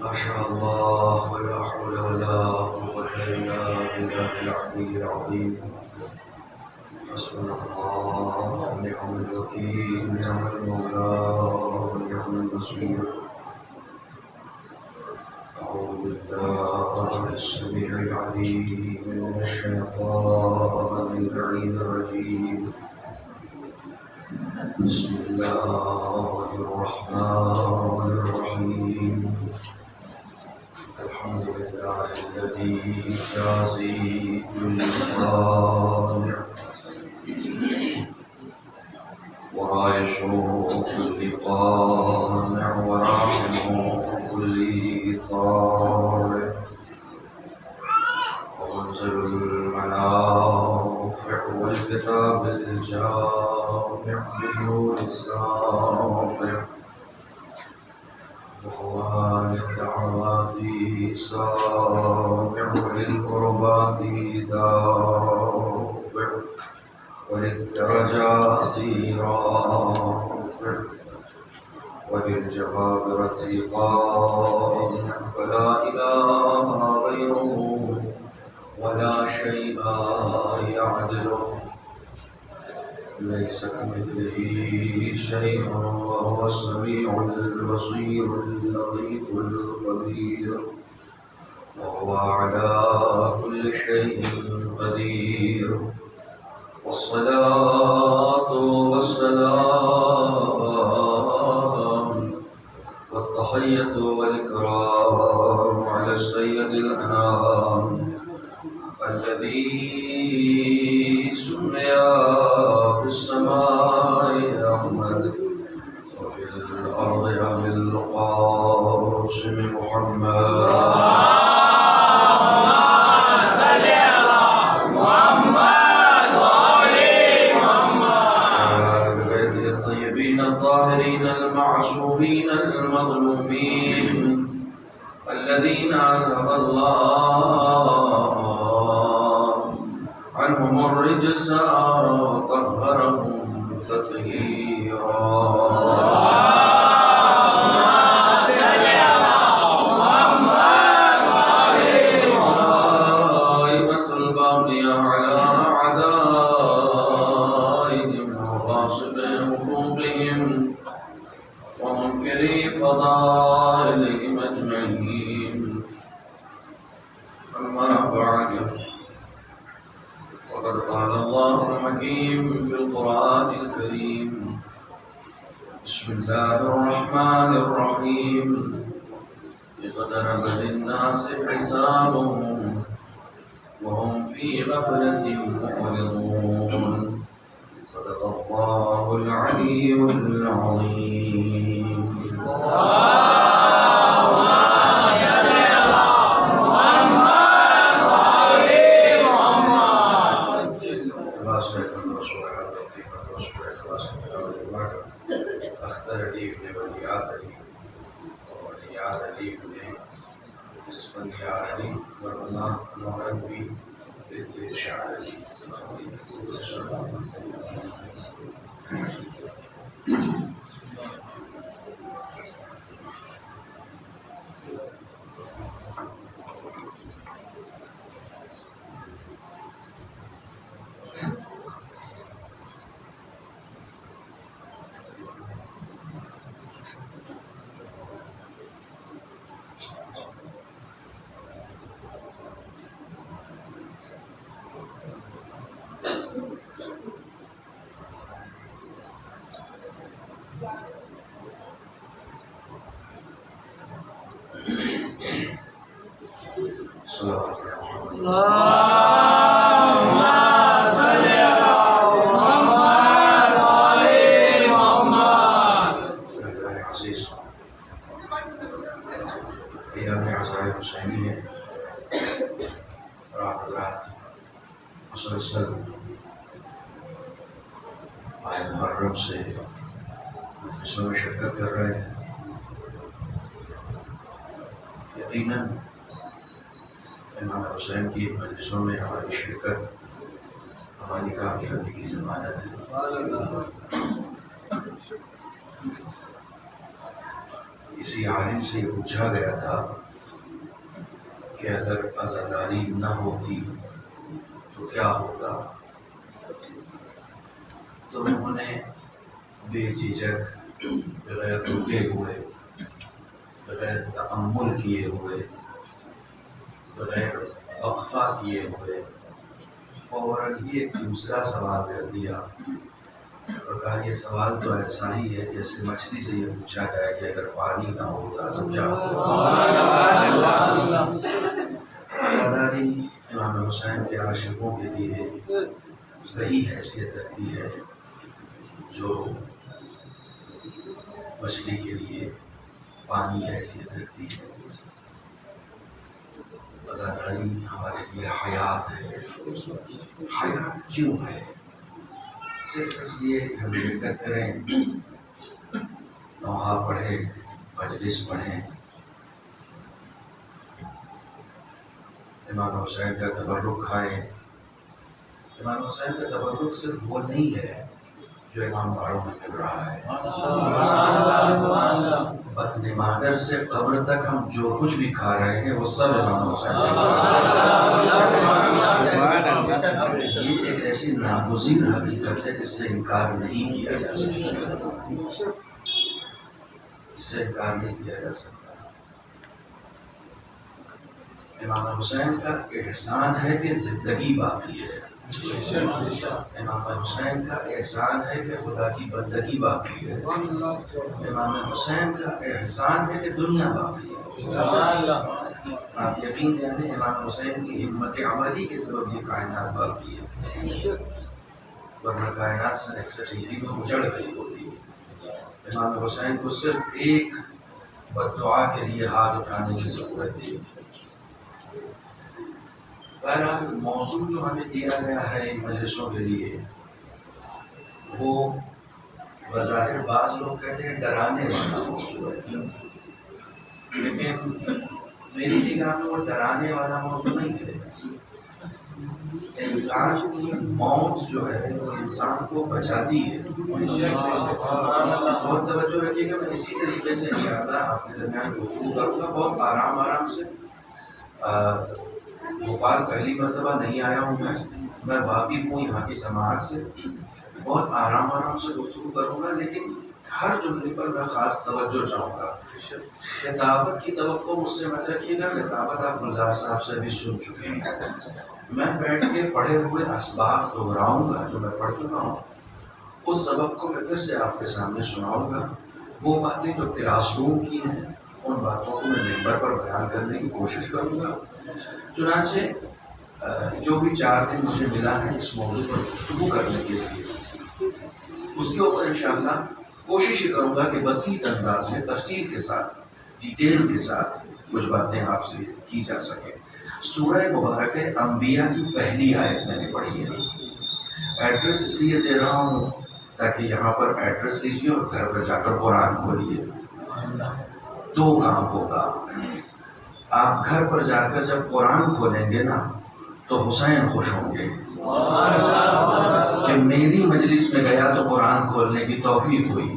ما شاء الله ولا حول ولا قوة إلا بالله العلي العظيم. حسبنا الله ونعم الوكيل، نعم المولى ونعم النصير. أعوذ بالله السميع العليم من الشيطان اللعين الرجيم. بسم الله الرحمن الرحيم. الحمد لله الذي يجازي كل صانع ورايش كل قانع وراحم كل طارئ ومنزل المنافع والكتاب الجامع بالنور الساطع وهوان الدعوات سامع وللقربات دافع وللدرجات رافع وللجبابرة قانع فلا إله غيره ولا شيء يعدله. ليس كمثله شيء وهو السميع البصير اللطيف الخبير وهو على كل شيء قدير. والصلاة والسلام والتحية والإكرام على السيد الأنام الذي سمي في السماء أحمد وفي الأرض أبي القاسم محمد. الطاهرين المعصومين المظلومين الذين أذهب الله عنهم الرجس وطهرهم تطهيرا. فضائلهم أجمعين. أما بعد، فقد قال الله الحكيم في القرآن الكريم: بسم الله الرحمن الرحيم. اقترب للناس حسابهم وهم في غفلة معرضون. صدق الله العلي العظيم. محرم سے اس میں شرکت کر رہے ہیں. یقیناً امام حسین کی مجلسوں میں ہماری شرکت ہماری کامیابی کی ضمانت ہے. کسی عالم سے یہ پوچھا گیا تھا کہ اگر عزاداری نہ ہوتی تو کیا ہوتا، تو انہوں نے بے جھجک، بغیر رکے ہوئے، بغیر تأمل کیے ہوئے، بغیر وقفہ کیے ہوئے فوراً ہی ایک دوسرا سوال کر دیا اور کہا یہ سوال تو ایسا ہی ہے جیسے مچھلی سے یہ پوچھا جائے کہ اگر پانی نہ ہوتا تو کیا ہوتا۔ عزاداری امام حسین کے عاشقوں کے لیے وہی حیثیت رکھتی ہے جو مچھلی کے لیے پانی حیثیت رکھتی ہے۔ عزاداری ہمارے لیے حیات ہے۔ حیات کیوں ہے؟ صرف اس لیے کہ ہم شرکت کریں، نوحہ پڑھیں، مجلس پڑھیں، امام حسین کا تبرک کھائیں۔ امام حسین کا تبرک صرف وہ نہیں ہے جو امام باڑوں میں مل رہا ہے۔ بطن مادر سے قبر تک ہم جو کچھ بھی کھا رہے ہیں وہ سب امام حسین کا۔ یہ ایک ایسی ناگزیر حقیقت ہے جس سے انکار نہیں کیا جا سکتا، اس سے انکار نہیں کیا جا سکتا۔ امام حسین کا احسان ہے کہ زندگی باقی ہے، امام حسین کا احسان ہے کہ خدا کی بندگی باقی ہے، امام حسین کا احسان ہے کہ دنیا باقی ہے۔ آپ یقین جانیں امام حسین کی ہمت عملی کے سبب یہ کائنات باقی ہے، ورنہ کائنات سن 61 ہجری میں اجڑ گئی ہوتی۔ امام حسین کو صرف ایک بددعا کے لیے ہاتھ اٹھانے کی ضرورت تھی۔ بہرحال موضوع جو ہمیں دیا گیا ہے ان مجلسوں کے لیے وہ بظاہر بعض لوگ کہتے ہیں ڈرانے والا موضوع ہے، لیکن میری نگاہ میں وہ ڈرانے والا موضوع نہیں ہے۔ انسان کی موت جو ہے وہ انسان کو بچاتی ہے۔ بہت توجہ رکھیے گا، میں اسی طریقے سے انشاءاللہ آپ کے درمیان گفتگو کروں گا، بہت آرام سے۔ بھوپال پہلی مرتبہ نہیں آیا ہوں میں واقف ہوں یہاں کی سماعت سے، بہت آرام سے گفتگو کروں گا، لیکن ہر جملے پر میں خاص توجہ چاہوں گا۔ خطابت کی توقع مجھ سے مت رکھیے گا، خطابت آپ گلزار صاحب سے بھی سن چکے ہیں۔ میں بیٹھ کے پڑھے ہوئے اسباق دہراؤں گا جو میں پڑھ چکا ہوں، اس سبق کو میں پھر سے آپ کے سامنے سناؤں گا۔ وہ باتیں جو کلاس روم کی ہیں ان باتوں کو میں ممبر پر بیان کرنے کی کوشش کروں گا۔ چنانچہ جو بھی 4 دن مجھے ملا ہے اس موضوع پر گفتگو کرنے کے لیے، اس کے اوپر انشاءاللہ کوشش یہ کروں گا کہ بسیط انداز میں تفصیل کے ساتھ، ڈیٹیل کے ساتھ کچھ باتیں آپ سے کی جا سکیں۔ سورہ مبارک انبیاء کی پہلی آیت میں نے پڑھی ہے۔ ایڈریس اس لیے دے رہا ہوں تاکہ یہاں پر ایڈریس لیجیے اور گھر پر جا کر قرآن کھولیے۔ 2 کام ہوگا، آپ گھر پر جا کر جب قرآن کھولیں گے نا تو حسین خوش ہوں گے کہ میری مجلس میں گیا تو قرآن کھولنے کی توفیق ہوئی۔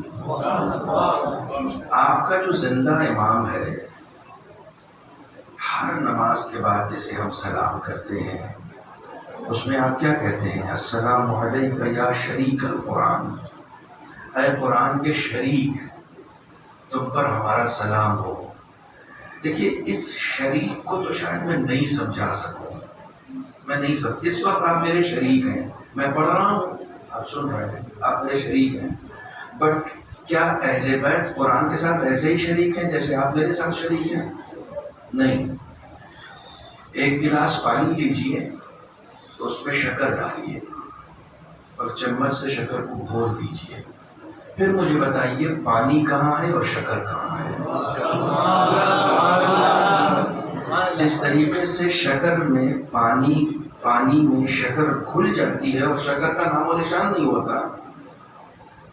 آپ کا جو زندہ امام ہے ہر نماز کے بعد جسے ہم سلام کرتے ہیں اس میں آپ کیا کہتے ہیں؟ السلام علیکہ یا شریک القرآن، اے قرآن کے شریک تم پر ہمارا سلام ہو۔ دیکھیے اس شریک کو تو شاید میں نہیں سمجھا سکوں، میں نہیں سمجھ، اس وقت آپ میرے شریک ہیں، میں پڑھ رہا ہوں آپ سن رہے ہیں، آپ میرے شریک ہیں، بٹ کیا اہل بیت قرآن کے ساتھ ایسے ہی شریک ہیں جیسے آپ میرے ساتھ شریک ہیں؟ نہیں۔ ایک گلاس پانی لیجئے تو اس میں شکر ڈالیے اور چمچ سے شکر کو گھول دیجئے، پھر مجھے بتائیے پانی کہاں ہے اور شکر کہاں ہے؟ جس طریقے سے شکر میں پانی میں شکر گھل جاتی ہے اور شکر کا نام و نشان نہیں ہوتا،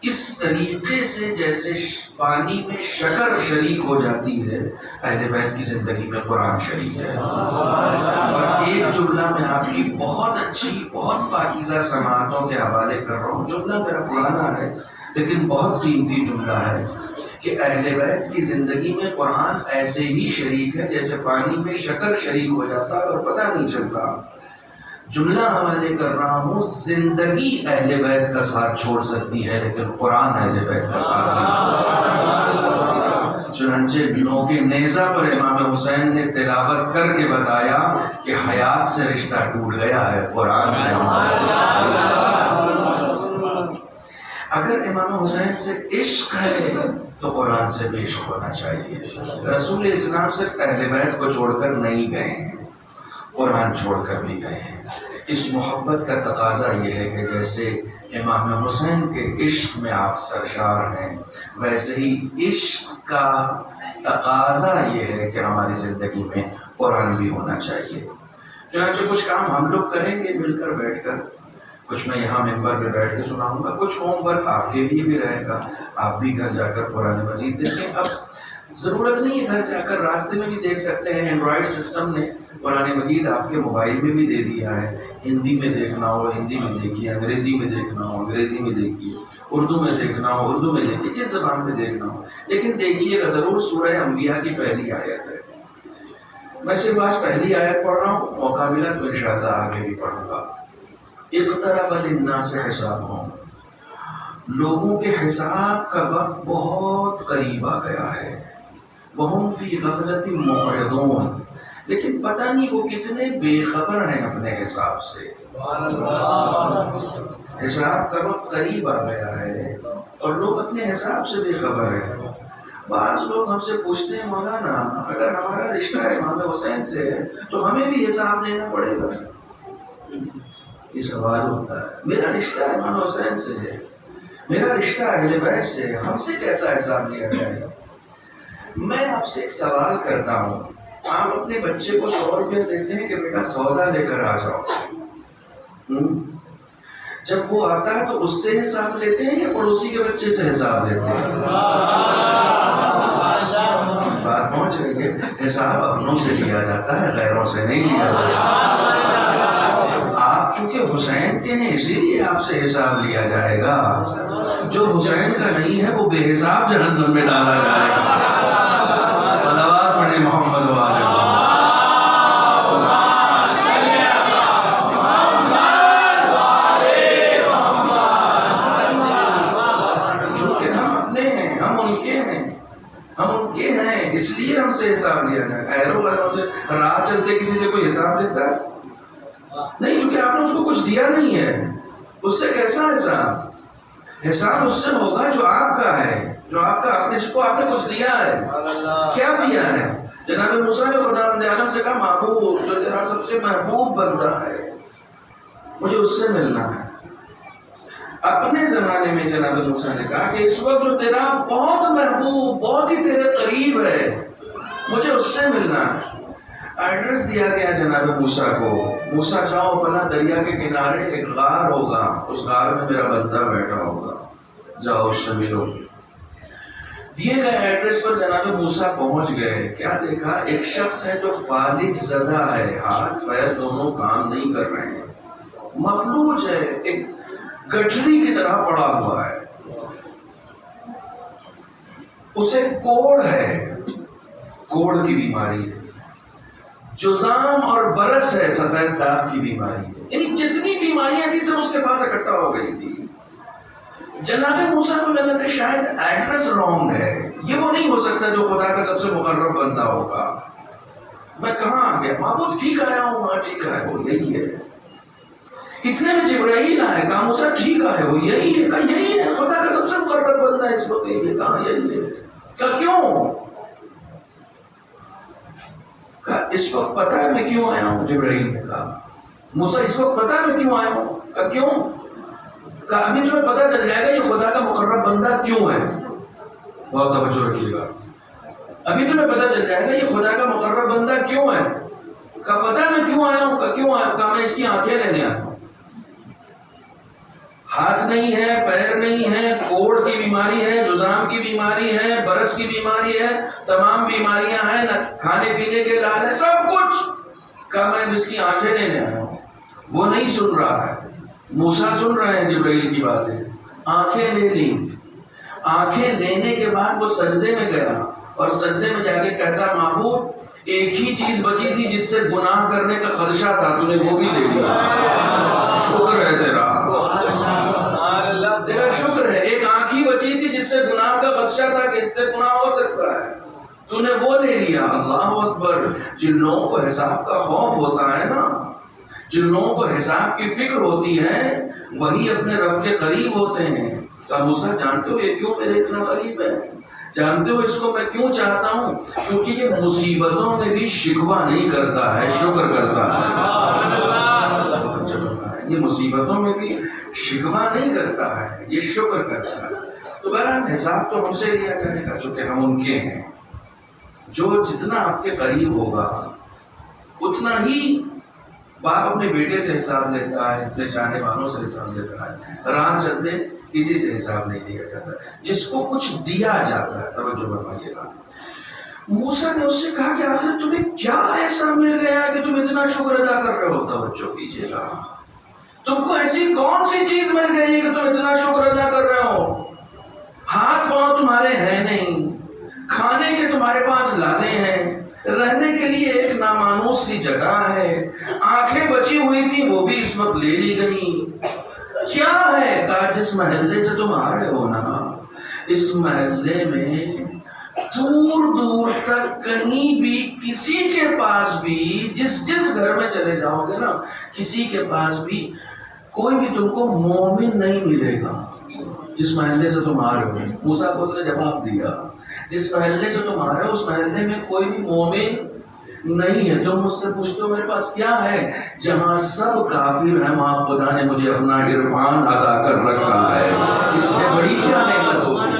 اس طریقے سے جیسے پانی میں شکر شریک ہو جاتی ہے اہل بیت کی زندگی میں قرآن شریک ہے۔ اور ایک جملہ میں آپ کی بہت اچھی بہت پاکیزہ سماعتوں کے حوالے کر رہا ہوں، جملہ میرا پرانا ہے لیکن بہت قیمتی جملہ ہے کہ اہل بیت کی زندگی میں قرآن ایسے ہی شریک ہے جیسے پانی میں شکر شریک ہو جاتا ہے اور پتہ نہیں چلتا. جملہ حوالے کر رہا ہوں، زندگی اہل بیت کا ساتھ چھوڑ سکتی ہے لیکن قرآن اہل بیت کا ساتھ نہیں چھوڑ سکتا. چنانچہ نو کے نیزہ پر امام حسین نے تلاوت کر کے بتایا کہ حیات سے رشتہ ٹوٹ گیا ہے، قرآن سے اگر امام حسین سے عشق ہے تو قرآن سے بھی عشق ہونا چاہیے. رسول اسلام صرف اہل بیت کو چھوڑ کر نہیں گئے ہیں، قرآن چھوڑ کر بھی گئے ہیں. اس محبت کا تقاضا یہ ہے کہ جیسے امام حسین کے عشق میں آپ سرشار ہیں، ویسے ہی عشق کا تقاضا یہ ہے کہ ہماری زندگی میں قرآن بھی ہونا چاہیے. چنانچہ کچھ کام ہم لوگ کریں گے مل کر بیٹھ کر، کچھ میں یہاں ممبر پہ بیٹھ کے سناؤں گا، کچھ ہوم ورک آپ کے لیے بھی رہے گا، آپ بھی گھر جا کر قرآن مجید دیکھیں. اب ضرورت نہیں ہے گھر جا کر، راستے میں بھی دیکھ سکتے ہیں. اینڈرائڈ سسٹم نے قرآن مجید آپ کے موبائل میں بھی دے دیا ہے. ہندی میں دیکھنا ہو ہندی میں دیکھیے، انگریزی میں دیکھنا ہو انگریزی میں دیکھیے، اردو میں دیکھنا ہو اردو میں دیکھیے، جس زبان میں دیکھنا ہو. لیکن دیکھیے گا ضرور، سورہ انبیاء کی پہلی آیت ہے. میں صرف آج پہلی آیت پڑھ رہا ہوں، موقع ملا تو انشاءاللہ آگے بھی پڑھوں گا. اقترب للناس حسابهم، لوگوں کے حساب کا وقت بہت قریب آ گیا ہے. وہم فی غفلۃ معرضون، لیکن پتہ نہیں وہ کتنے بے خبر ہیں اپنے حساب سے. حساب کا وقت قریب آ گیا ہے اور لوگ اپنے حساب سے بے خبر ہیں. بعض لوگ ہم سے پوچھتے ہیں مولانا اگر ہمارا رشتہ امام حسین سے ہے تو ہمیں بھی حساب دینا پڑے گا. یہ سوال ہوتا ہے. میرا رشتہ امام حسین سے ہے، میرا رشتہ اہل بیت سے ہے، ہم سے کیسا حساب لیا جائے گا؟ میں آپ سے ایک سوال کرتا ہوں. آپ اپنے بچے کو 100 روپے دیتے ہیں کہ بیٹا سودا لے کر آ جاؤ. جب وہ آتا ہے تو اس سے حساب لیتے ہیں یا پڑوسی کے بچے سے حساب لیتے ہیں؟ بات پہنچ رہی ہے. حساب اپنوں سے لیا جاتا ہے، غیروں سے نہیں لیا جاتا. آپ چونکہ حسین کے ہیں اسی لیے آپ سے حساب لیا جائے گا. جو حسین کا نہیں ہے وہ بے حساب جہنم میں ڈالا جائے گا. صلوات پڑھیں محمد والے. چونکہ ہم اپنے ہیں، ہم ان کے ہیں، ہم ان کے ہیں اس لیے ہم سے حساب لیا جائے گا. غیروں سے راہ چلتے کسی سے کوئی حساب لیتا ہے نہیں، چونکہ آپ نے اس کو کچھ دیا نہیں ہے. اس سے کیسا حساب؟ حساب اس سے ہوگا جو آپ کا ہے، جو آپ کا آپ نے، جس کو آپ نے کچھ دیا ہے. کیا دیا ہے؟ جناب موسیٰ نے خداوند عالم سے کہا محبوب جو تیرا سب سے محبوب بندہ ہے مجھے اس سے ملنا ہے. اپنے زمانے میں جناب موسیٰ نے کہا کہ اس وقت جو تیرا بہت محبوب بہت ہی تیرے قریب ہے مجھے اس سے ملنا ہے. ایڈریس دیا گیا جناب موسیٰ کو، موسیٰ جاؤ فلاں دریا کے کنارے ایک غار ہوگا، اس غار میں میرا بندہ بیٹھا ہوگا، جاؤ اس سے ملو. دیے گئے ایڈریس پر جناب موسیٰ پہنچ گئے. کیا دیکھا؟ ایک شخص ہے جو فالج زدہ ہے، ہاتھ پیر دونوں کام نہیں کر رہے ہیں، مفلوج ہے، ایک گٹھری کی طرح پڑا ہوا ہے. اسے کوڑ ہے، کوڑ کی بیماری ہے. جزام اور برس ہے، سفید داغ کی بیماری ہے. یعنی جتنی بیماریاں تھیں سب اس کے پاس اکٹھا ہو گئی تھی. جناب موسیٰ کو لگا کہ شاید ایڈریس رانگ ہے، یہ وہ نہیں ہو سکتا جو خدا کا سب سے مقرب بندہ ہوگا. میں کہاں آ گیا؟ معبود ٹھیک آیا ہوں. ہاں ٹھیک ہے، وہ یہی ہے. اتنے میں جبرائیل آئے، کہا موسیٰ ٹھیک آئے، وہ یہی ہے. کہا یہی ہے، خدا کا سب سے مقرب بندہ ہے اس وقت یہی. کہا یہی ہے. کہا کیوں؟ کہا اس وقت پتہ ہے میں کیوں آیا ہوں. جبرائیل نے کہا موسیٰ اس وقت پتہ ہے میں کیوں آیا ہوں. کہا کیوں؟ کہا ابھی تمہیں پتہ چل جائے گا یہ خدا کا مقرب بندہ کیوں ہے. بہت توجہ رکھیے گا. ابھی تمہیں پتہ چل جائے گا یہ خدا کا مقرب بندہ کیوں ہے. کہا پتہ ہے میں کیوں آیا ہوں. کہا کیوں آیا ہوں. کہا میں اس کی آنکھیں لینے آیا ہوں. ہاتھ نہیں ہے، پیر نہیں ہے، کوڑ کی بیماری ہے، جزام کی بیماری ہے، برس کی بیماری ہے، تمام بیماریاں ہیں، نہ کھانے پینے کے علاج ہے، سب کچھ. کہا میں اس کی آنکھیں لینے آیا ہوں. وہ نہیں سن رہا ہے. موسیٰ سن رہے ہیں جبرائیل کی باتیں. آنکھیں لے لی. آنکھیں لینے کے بعد وہ سجدے میں گیا اور سجدے میں جا کے کہتا معبود ایک ہی چیز بچی تھی جس سے گناہ کرنے کا خدشہ تھا، تو نے وہ بھی لے لیا، شکر ہے تیرا شکر ہے، ایک آنکھ ہی بچی تھی جس سے گناہ کا خدشہ تھا کہ اس سے گناہ ہو سکتا ہے، تو نے وہ لے لیا۔ اللہ اکبر۔ جن لوگوں کو حساب کا خوف ہوتا ہے نا، جن لوگوں کو حساب کی فکر ہوتی ہے، وہی اپنے رب کے قریب ہوتے ہیں۔ کہا موسیٰ جانتے ہو یہ کیوں میرے اتنا قریب ہے؟ جانتے ہو اس کو میں کیوں چاہتا ہوں؟ کیونکہ یہ مصیبتوں میں بھی شکوہ نہیں کرتا ہے، شکر کرتا ہے۔ یہ مصیبتوں میں بھی شکوہ نہیں کرتا ہے، یہ شکر کرتا ہے۔ تو بہرحال حساب تو ہم سے لیا جائے گا چونکہ ہم ان کے ہیں۔ جو جتنا آپ کے قریب ہوگا اتنا ہی باپ اپنے بیٹے سے حساب لیتا ہے، اپنے چاہنے والوں سے حساب لیتا ہے، راہ چلتے کسی سے حساب نہیں دیا جاتا، جس کو کچھ دیا جاتا ہے۔ توجہ فرمائیے گا، موسیٰ نے اس سے کہا کہ آخر تمہیں کیا ایسا مل گیا کہ تم اتنا شکر ادا کر رہے ہو؟ توجہ کیجیے گا، تم کو ایسی کون سی چیز مل گئی کہ تم اتنا شکر ادا کر رہے ہو؟ ہاتھ پاؤں تمہارے ہیں نہیں، کھانے کے تمہارے پاس لالے ہیں، رہنے کے لیے ایک نامانوس سی جگہ ہے، آنکھیں بچی ہوئی تھی وہ بھی اس وقت لے لی گئی، کیا ہے؟ کہا جس محلے سے تم آ رہے ہو نا، اس محلے میں دور دور تک کہیں بھی کسی کے پاس بھی، جس گھر میں چلے جاؤ گے نا، کسی کے پاس بھی کوئی بھی تم کو مومن نہیں ملے گا جس محلے سے تم آ رہے ہو۔ موسیٰ کو اس نے جواب دیا، جس محلے سے تم آ رہے ہو اس محلے میں کوئی بھی مومن نہیں ہے۔ تم مجھ سے پوچھتے ہو میرے پاس کیا ہے؟ جہاں سب کافر ہیں وہاں خدا نے مجھے اپنا عرفان عطا کر رکھا ہے۔ اس سے بڑی کیا نعمت ہوگی؟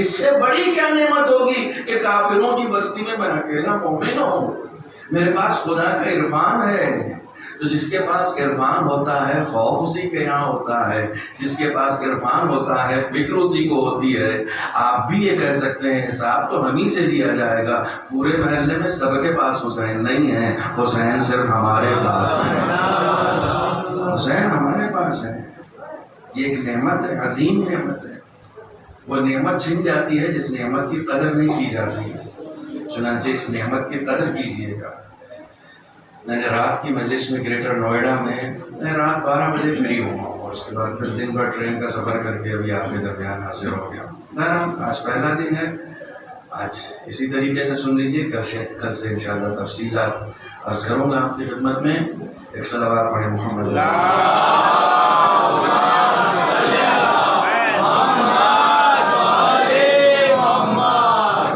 اس سے بڑی کیا نعمت ہوگی کہ کافروں کی بستی میں میں اکیلا مومن ہوں؟ میرے پاس خدا کا عرفان ہے۔ تو جس کے پاس عرفان ہوتا ہے خوف اسی کے یہاں ہوتا ہے، جس کے پاس عرفان ہوتا ہے فکر اسی کو ہوتی ہے۔ آپ بھی یہ کہہ سکتے ہیں حساب تو ہم ہی سے لیا جائے گا، پورے محلے میں سب کے پاس حسین نہیں ہے، حسین صرف ہمارے پاس ہے، حسین ہمارے پاس ہے۔ یہ ایک نعمت ہے، عظیم نعمت ہے۔ وہ نعمت چھن جاتی ہے جس نعمت کی قدر نہیں کی جاتی ہے، چنانچہ اس نعمت کی قدر کیجیے گا۔ میں نے رات کی مجلس میں گریٹر نوئیڈا میں رات 12 بجے فری ہوا اور اس کے بعد پھر دن بھر ٹرین کا سفر کر کے ابھی آپ کے درمیان حاضر ہو گیا۔ بہرحال آج پہلا دن ہے، آج اسی طریقے سے سن لیجیے، کل سے انشاءاللہ تفصیلات عرض کروں گا آپ کی خدمت میں۔ ایک صلوات پڑھیں محمد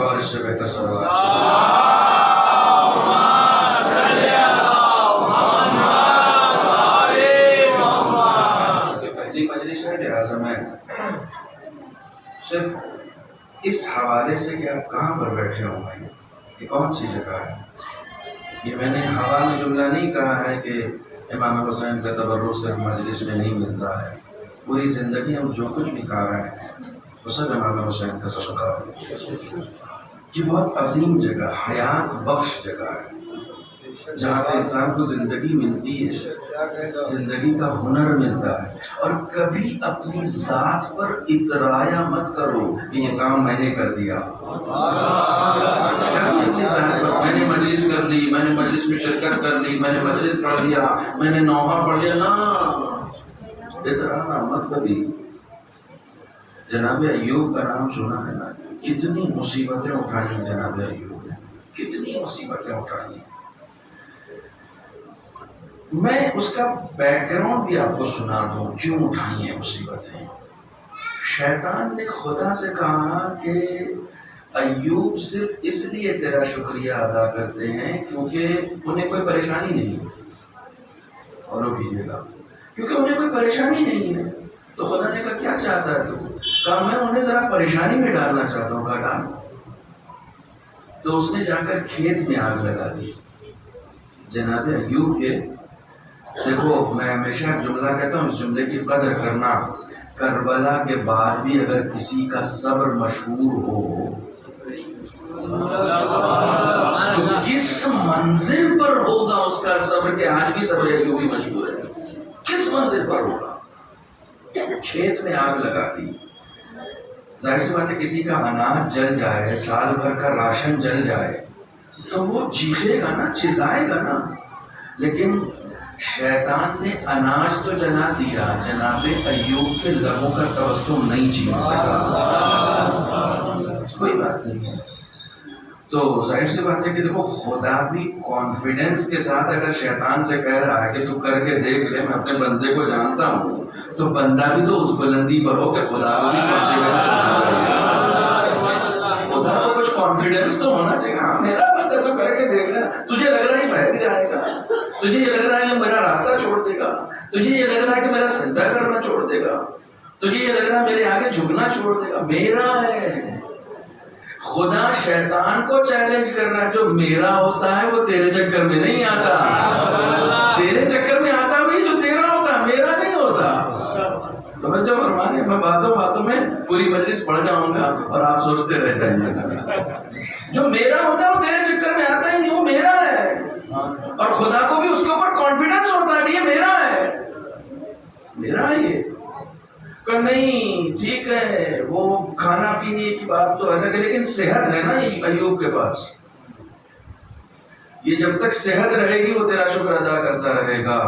اور اس سے بہتر صلوات صرف اس حوالے سے کہ آپ کہاں پر بیٹھے ہوں گے، یہ کون سی جگہ ہے۔ یہ میں نے ہوا میں جملہ نہیں کہا ہے کہ امام حسین کا تبرک صرف مجلس میں نہیں ملتا ہے، پوری زندگی ہم جو کچھ بھی کہا رہے ہیں وہ سب امام حسین کا صدقہ ہے۔ یہ بہت عظیم جگہ، حیات بخش جگہ ہے، جہاں سے انسان کو زندگی ملتی ہے، زندگی کا ہنر ملتا ہے۔ اور کبھی اپنی ذات پر اترایا مت کرو کہ یہ کام میں نے کر دیا، کبھی اپنی ذات پر میں نے مجلس کر لی، میں نے مجلس میں شرکت کر لی، میں نے مجلس پڑھ لیا، میں نے نوحہ پڑھ لیا، نا اترانا مت کبھی۔ جناب ایوب کا نام سنا ہے نا، کتنی مصیبتیں اٹھائی ہیں جناب ایوب نے، کتنی مصیبتیں اٹھائی ہیں۔ میں اس کا بیک گراؤنڈ بھی آپ کو سنا دوں کیوں اٹھائی ہیں مصیبتیں۔ شیطان نے خدا سے کہا کہ ایوب صرف اس لیے تیرا شکریہ ادا کرتے ہیں کیونکہ انہیں کوئی پریشانی نہیں ہے، اور وہ کیجیے گا کیونکہ انہیں کوئی پریشانی نہیں ہے۔ تو خدا نے کہا کیا چاہتا ہے تو؟ کہا میں انہیں ذرا پریشانی میں ڈالنا چاہتا ہوں۔ کہا ڈال۔ تو اس نے جا کر کھیت میں آگ لگا دی جناب ایوب کے۔ دیکھو میں ہمیشہ جملہ کہتا ہوں، اس جملے کی قدر کرنا، کربلا کے بعد بھی اگر کسی کا صبر مشہور ہو تو کس منزل پر ہوگا اس کا صبر، کہ آج بھی صبر ایوبی مشہور ہے، کس منزل پر ہوگا۔ کھیت میں آگ لگا دی، ظاہر سی بات ہے کسی کا اناج جل جائے، سال بھر کا راشن جل جائے تو وہ چیخے گا نا، چلائے گا نا، لیکن شیطان نے اناج تو جلا دیا، جناب ایوب کے لبوں کا تبسم نہیں چھین سکا۔ کوئی بات نہیں ہے۔ تو ظاہر سی بات ہے کہ دیکھو خدا بھی کانفیڈنس کے ساتھ اگر شیطان سے کہہ رہا ہے کہ تو کر کے دیکھ لے، میں اپنے بندے کو جانتا ہوں، تو بندہ بھی تو اس بلندی پر ہو کہ خدا کو بھی خدا کو کچھ کانفیڈنس تو ہونا چاہیے۔ ہاں میرا بندہ تو کر کے دیکھ لے، تجھے لگ رہا ہے بہک جائے گا، تجھے یہ لگ رہا ہے کہ میرا راستہ چھوڑ دے گا، تجھے یہ لگ رہا ہے کہ میرا سجدہ کرنا چھوڑ دے گا، تجھے یہ لگ رہا ہے میرے آگے جھکنا چھوڑ دے گا، میرا ہے۔ خدا شیطان کو چیلنج کر رہا ہے، جو میرا ہوتا ہے وہ تیرے چکر میں نہیں آتا، تیرے چکر میں آتا بھی جو تیرا ہوتا ہے، میرا نہیں ہوتا۔ توجہ فرمانے، میں باتوں میں پوری مجلس پڑھ جاؤں گا اور آپ سوچتے رہ جائیں گے۔ جو میرا ہوتا ہے وہ تیرے چکر میں آتا ہی نہیں، وہ میرا ہے، اور خدا کو بھی اس کے اوپر کانفیڈنس ہوتا ہے کہ یہ میرا ہے، میرا ہے یہ۔ کہ نہیں ٹھیک ہے وہ کھانا پینے کی بات تو الگ ہے، لیکن صحت ہے نا ایوب کے پاس، یہ جب تک صحت رہے گی وہ تیرا شکر ادا کرتا رہے گا۔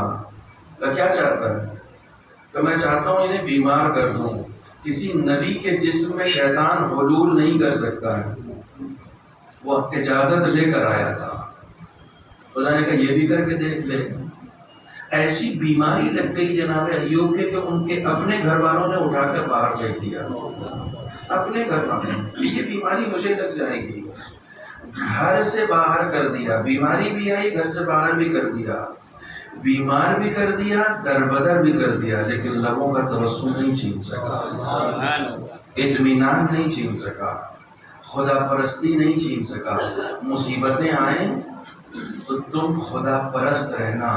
کہ کیا چاہتا ہے؟ کہ میں چاہتا ہوں انہیں بیمار کر دوں۔ کسی نبی کے جسم میں شیطان حلول نہیں کر سکتا ہے، وہ اجازت لے کر آیا تھا، خدا نے کہا یہ بھی کر کے دیکھ لے۔ ایسی بیماری لگ گئی جناب ایوب کے کہ ان کے اپنے گھر والوں نے اٹھا کر باہر پھینک دیا، اپنے گھر والوں کہ یہ بیماری مجھے لگ جائے گی، گھر سے باہر کر دیا۔ بیماری بھی آئی، گھر سے باہر بھی کر دیا، بیمار بھی کر دیا، دربدر بھی کر دیا، لیکن لبوں کا تبسم نہیں چھین سکا، اطمینان نہیں چھین سکا، خدا پرستی نہیں چھین سکا۔ مصیبتیں آئیں تو تم خدا پرست رہنا۔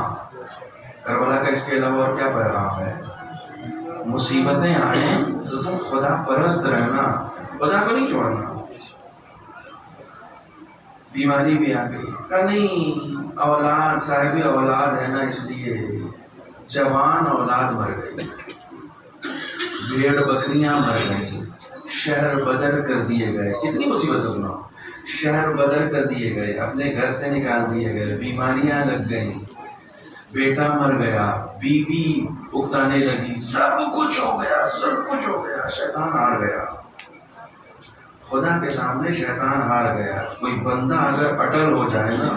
کربلا کا اس کے علاوہ اور کیا پیغام ہے؟ مصیبتیں آئیں تو تم خدا پرست رہنا، خدا کو نہیں چھوڑنا۔ بیماری بھی آ گئی، کہ نہیں اولاد صاحب اولاد ہے نا، اس لیے جوان اولاد مر گئی، بھیڑ بکریاں مر گئیں، شہر بدر کر دیے گئے۔ کتنی مصیبتیں سنو، شہر بدر کر دیے گئے، اپنے گھر سے نکال دیے گئے، بیماریاں لگ گئیں، بیٹا مر گیا، بیوی اکتانے لگی، سب کچھ ہو گیا، سب کچھ ہو گیا، شیطان ہار گیا۔ خدا کے سامنے شیطان ہار گیا۔ کوئی بندہ اگر اٹل ہو جائے نا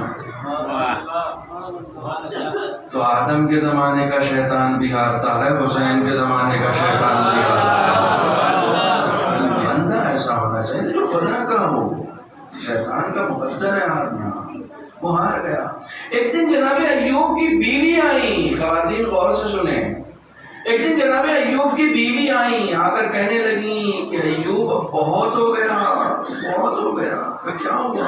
تو آدم کے زمانے کا شیطان بھی ہارتا ہے، حسین کے زمانے کا شیطان بھی ہارتا ہے۔ بندہ ایسا ہونا چاہیے جو خدا کا ہو، شیطان کا مقدر ہے ہارنا، وہ ہار گیا۔ ایک دن جناب ایوب کی بیوی آئی، خواتین غور سے سنیں، ایک دن جناب ایوب کی بیوی آئی، آ کر کہنے لگی کہ ایوب بہت ہو گیا، بہت ہو گیا۔ کیا ہوا؟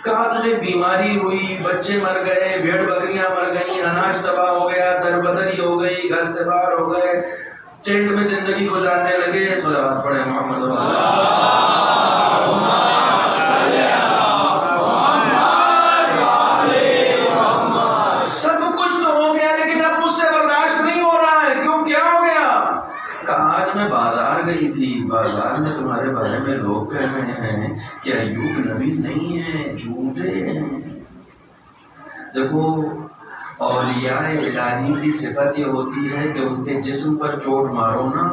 کہا تجھے بیماری ہوئی، بچے مر گئے، بھیڑ بکریاں مر گئیں، اناج تباہ ہو گیا، دربدری ہو گئی، گھر سے باہر ہو گئے، ٹینٹ میں زندگی گزارنے لگے۔ صلوات پڑھے محمد سب کچھ تو ہو گیا، لیکن اب مجھ سے برداشت نہیں ہو رہا ہے۔ کیوں؟ کیا ہو گیا؟ کہا آج میں بازار گئی تھی، بازار میں تمہارے بارے میں لوگ کہہ رہے ہیں کہ ایوب نبی نہیں ہے، جھوٹے ہیں۔ دیکھو اولیاء الہی کی صفت یہ ہوتی ہے کہ ان کے جسم پر چوٹ مارو نا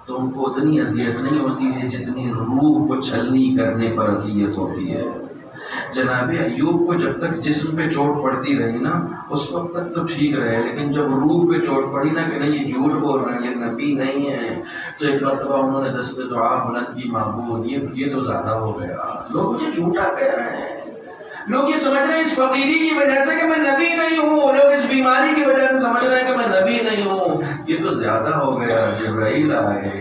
تو ان کو اتنی اذیت نہیں ہوتی ہے جتنی روح کو چھلنی کرنے پر اذیت ہوتی ہے۔ جناب ایوب کو جب تک جسم پہ چوٹ پڑتی رہی نا اس وقت تک تو ٹھیک رہے، لیکن جب روح پہ چوٹ پڑی نا کہ نہیں یہ جھوٹ بول رہے ہیں، یہ نبی نہیں ہے، تو ایک مرتبہ انہوں نے دست دعا بلند کی، معبود یہ تو زیادہ ہو گیا، لوگ مجھے جھوٹا کہہ رہے ہیں، لوگ یہ سمجھ رہے ہیں اس فقیری کی وجہ سے کہ میں نبی نہیں ہوں، لوگ اس بیماری کی وجہ سے سمجھ رہے ہیں کہ میں نبی نہیں ہوں، یہ تو زیادہ ہو گیا۔ جبرائیل آئے،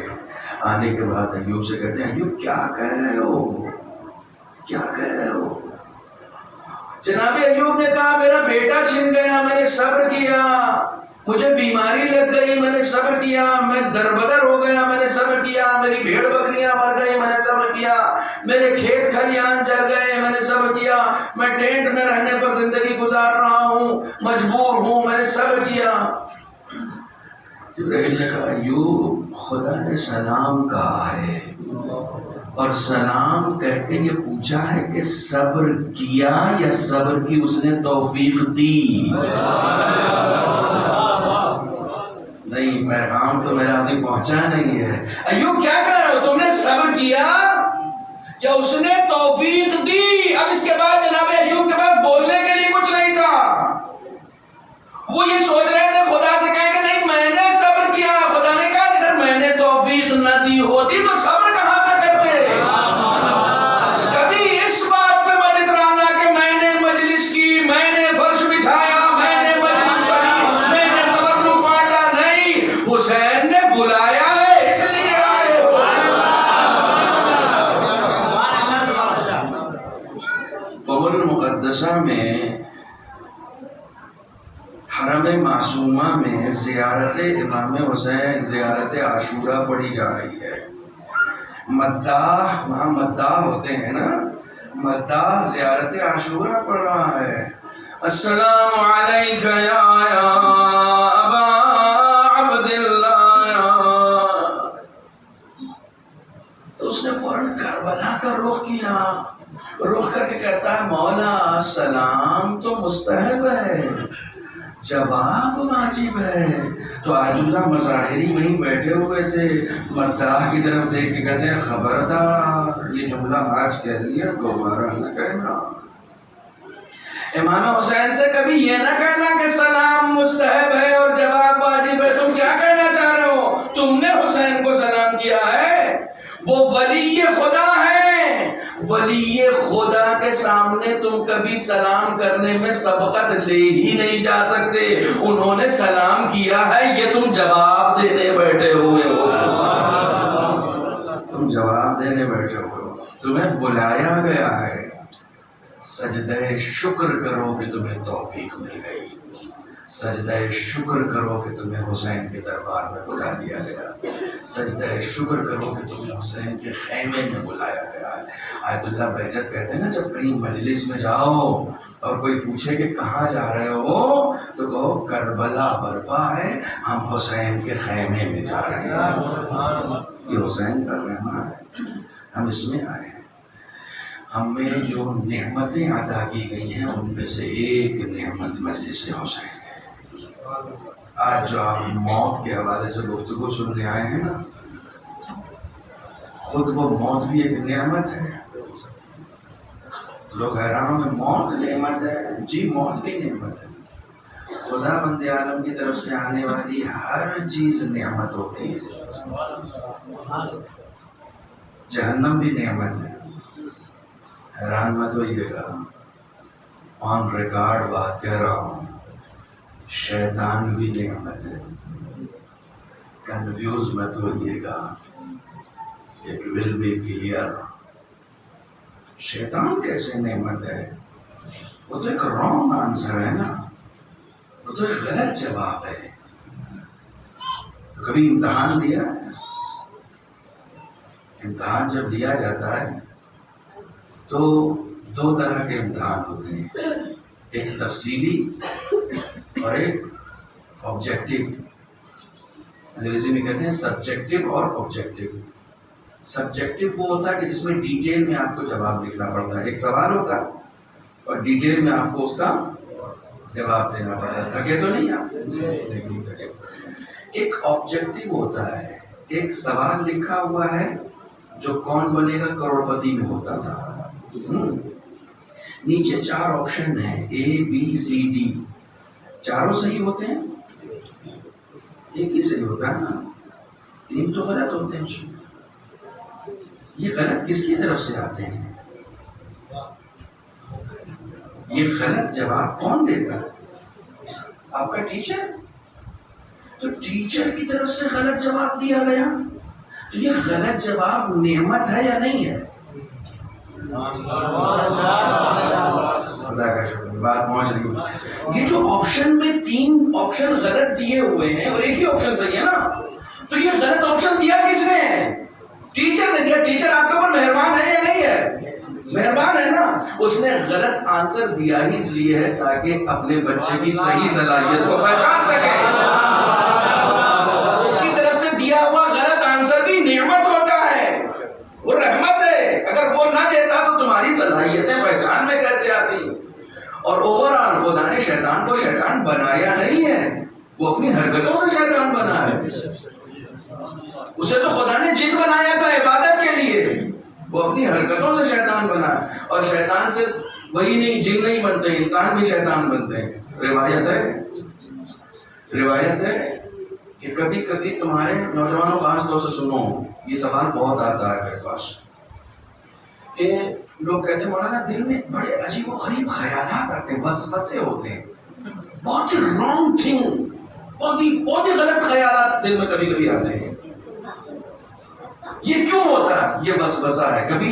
آنے کے بعد ایوب سے کہتے ہیں ایوب کیا کہہ رہے ہو، کیا کہہ رہے ہو؟ جناب ایوب نے کہا میرا بیٹا چھن گیا، میں نے صبر کیا، مجھے بیماری لگ گئی، میں نے صبر کیا، میں دربدر ہو گیا، میں نے صبر کیا، میری بھیڑ بکریاں مر گئی، میں نے صبر کیا، میرے کھیت کھلیان جل گئے، میں نے صبر کیا، میں ٹینٹ میں رہنے پر زندگی گزار رہا ہوں، مجبور ہوں، میں نے صبر کیا۔ جبرائیل نے کہا ایوب خدا نے سلام کہا ہے اور سلام کہہ کے یہ پوچھا ہے کہ صبر کیا یا صبر کی اس نے توفیق دی؟ نہیں، پیغام تو میرا ابھی پہنچا نہیں ہے. ایوب کیا کہہ رہے ہو؟ تم نے صبر کیا یا اس نے توفیق دی؟ اب اس کے بعد جناب ایوب کے پاس بولنے کے لیے کچھ نہیں تھا. وہ یہ سوچ رہے تھے خدا سے کہیں کہ نہیں میں نے صبر کیا. خدا نے کہا اگر میں نے توفیق نہ دی ہوتی تو صبر کہاں سے کرتے. کبھی اس بات پہ مت اترانا کہ میں نے مجلس کی، میں نے فرش بچھایا، میں نے مجلس پڑھی، میں نے تبرک بانٹا. نہیں، حسین نے بلایا ہے اس لیے آئے ہو. قبر المقدسہ میں حرم معصومہ میں زیارت امام حسین، زیارت عاشورہ پڑھی جا رہی ہے. مداح، وہاں مداح ہوتے ہیں نا، مداح زیارت عاشورہ پڑھ رہا ہے. السلام علیک یا ابا عبداللہ. تو اس نے فوراً کربلا کا رخ کیا، رخ کر کے کہتا ہے مولا سلام تو مستحب ہے، جواب واجب ہے. تو آیت اللہ مظاہری وہیں بیٹھے ہوئے تھے، مداح کی طرف دیکھ کے کہتے ہیں خبردار یہ جملہ آج کہہ لیا دوبارہ نہ کہنا. امام حسین سے کبھی یہ نہ کہنا کہ سلام مستحب ہے اور جواب واجب ہے. تم کیا کہنا چاہ رہے ہو؟ تم نے حسین کو سلام کیا ہے، وہ ولی خدا ہے. ولی خدا کے سامنے تم کبھی سلام کرنے میں سبقت لے ہی نہیں جا سکتے. انہوں نے سلام کیا ہے، یہ تم جواب دینے بیٹھے ہوئے ہو. تم جواب دینے بیٹھے ہوئے ہو، تمہیں بلایا گیا ہے. سجدہ شکر کرو کہ تمہیں توفیق مل گئی. سجدہ شکر کرو کہ تمہیں حسین کے دربار میں بلا دیا گیا. سجدہ شکر کرو کہ تمہیں حسین کے خیمے میں بلایا گیا. آیت اللہ بہجت کہتے ہیں نا جب کہیں مجلس میں جاؤ اور کوئی پوچھے کہ کہاں جا رہے ہو تو کہو کربلا برپا ہے، ہم حسین کے خیمے میں جا رہے ہیں. یہ حسین کا خیمہ ہے، ہم اس میں آئے ہیں. ہمیں جو نعمتیں عطا کی گئی ہیں ان میں سے ایک نعمت مجلس حسین ہے. آج جو آپ موت کے حوالے سے گفتگو سننے آئے ہیں نا، خود وہ موت بھی ایک نعمت ہے. لوگ حیرانوں میں موت نعمت ہے. جی موت بھی نعمت ہے. خدا بند عالم کی طرف سے آنے والی ہر چیز نعمت ہوتی ہے. جہنم بھی نعمت ہے. حیران مت ہوئیے گا، آن ریکارڈ بات کہہ رہا ہوں، شیطان بھی نعمت ہے. کنفیوز مت ہوئیے گا، اٹ ول بی کلیئر. شیطان کیسے نعمت ہے؟ وہ تو ایک رانگ آنسر ہے نا، وہ تو ایک غلط جواب ہے. تو کبھی امتحان دیا ہے؟ امتحان جب لیا جاتا ہے تو دو طرح کے امتحان ہوتے ہیں، ایک تفصیلی اور ایک آبجیکٹیو. انگریزی میں کہتے ہیں سبجیکٹیو اور آبجیکٹیو. سبجیکٹیو وہ ہوتا ہے کہ جس میں ڈیٹیل میں آپ کو جواب لکھنا پڑتا ہے. ایک سوال ہوتا ہے اور ڈیٹیل میں آپ کو اس کا جواب دینا پڑتا ہے. تھکے تو نہیں آپ؟ نہیں تھکے. ایک آبجیکٹیو ہوتا ہے، ایک سوال لکھا ہوا ہے جو کون بنے گا کروڑ پتی میں ہوتا تھا. نیچے 4 آپشن ہیں، اے بی سی ڈی. چاروں صحیح ہوتے ہیں، ایک ہی صحیح ہوتا ہے نا، 3 تو غلط ہوتے ہیں. یہ غلط کس کی طرف سے آتے ہیں؟ یہ غلط جواب کون دیتا ہے؟ آپ کا ٹیچر. تو ٹیچر کی طرف سے غلط جواب دیا گیا تو یہ غلط جواب نعمت ہے یا نہیں ہے؟ خدا کا شکر، بات پہنچ رہی ہے. یہ جو آپشن میں 3 آپشن غلط دیے ہوئے ہیں اور ایک ہی آپشن صحیح ہے نا، تو یہ غلط آپشن دیا کس نے؟ ٹیچر نے دیا. ٹیچر آپ کے اوپر مہربان ہے یا نہیں ہے؟ مہربان ہے نا. اس نے غلط آنسر دیا ہی اس لیے ہے تاکہ اپنے بچے کی صحیح صلاحیت کو پہچان سکے. اور اوور آل خدا نے شیطان کو شیطان بنایا نہیں ہے، وہ اپنی حرکتوں سے شیطان بنا ہے. اسے تو خدا نے جن بنایا تھا عبادت کے لیے، وہ اپنی حرکتوں سے شیطان بنا ہے. اور شیطان سے وہی نہیں، جن نہیں بنتے، انسان بھی شیطان بنتے ہیں. روایت ہے کہ کبھی کبھی تمہارے نوجوانوں خاص طور سے سنو، یہ سوال بہت آتا ہے میرے پاس کہ لوگ کہتے ہیں مولانا دل میں بڑے عجیب و غریب خیالات آتے ہیں، وسوسے ہوتے ہیں، بہت ہی رانگ تھنگ، بہت ہی غلط خیالات دل میں کبھی کبھی آتے ہیں. یہ کیوں ہوتا ہے؟ یہ وسوسہ ہے. کبھی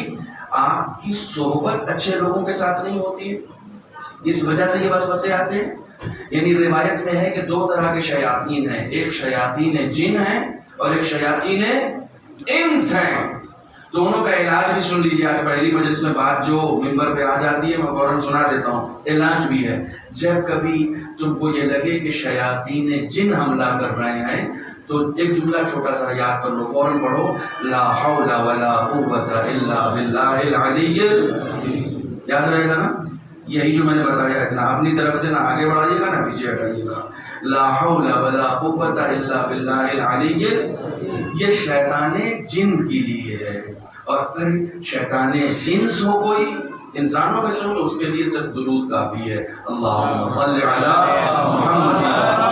آپ کی صحبت اچھے لوگوں کے ساتھ نہیں ہوتی ہے، اس وجہ سے یہ وسوسے آتے ہیں. یعنی روایت میں ہے کہ دو طرح کے شیاطین ہیں، ایک شیاطین جن ہیں اور ایک شیاطین انس ہیں. دونوں کا علاج بھی سن لیجیے. آج پہلی مجلس میں بات جو ممبر پہ آ جاتی ہے میں فوراً سنا دیتا ہوں، علاج بھی ہے. جب کبھی تم کو یہ لگے کہ شیاطین جن حملہ کر رہے ہیں تو ایک جملہ چھوٹا سا یاد کر لو، فوراً پڑھو لا حول ولا قوت الا باللہ العلی. یاد رہے گا نا؟ یہی جو میں نے بتایا اتنا، اپنی طرف سے نہ آگے بڑھائیے گا نہ پیچھے ہٹائیے گا. لا حول ولا قوت الا باللہ العلی. یہ شیطان جن کے لیے ہے، اور اگر شیطان انس ہو کوئی انسانوں میں سے ہو تو اس کے لیے صرف درود کافی ہے. اللہم صلی علی محمد.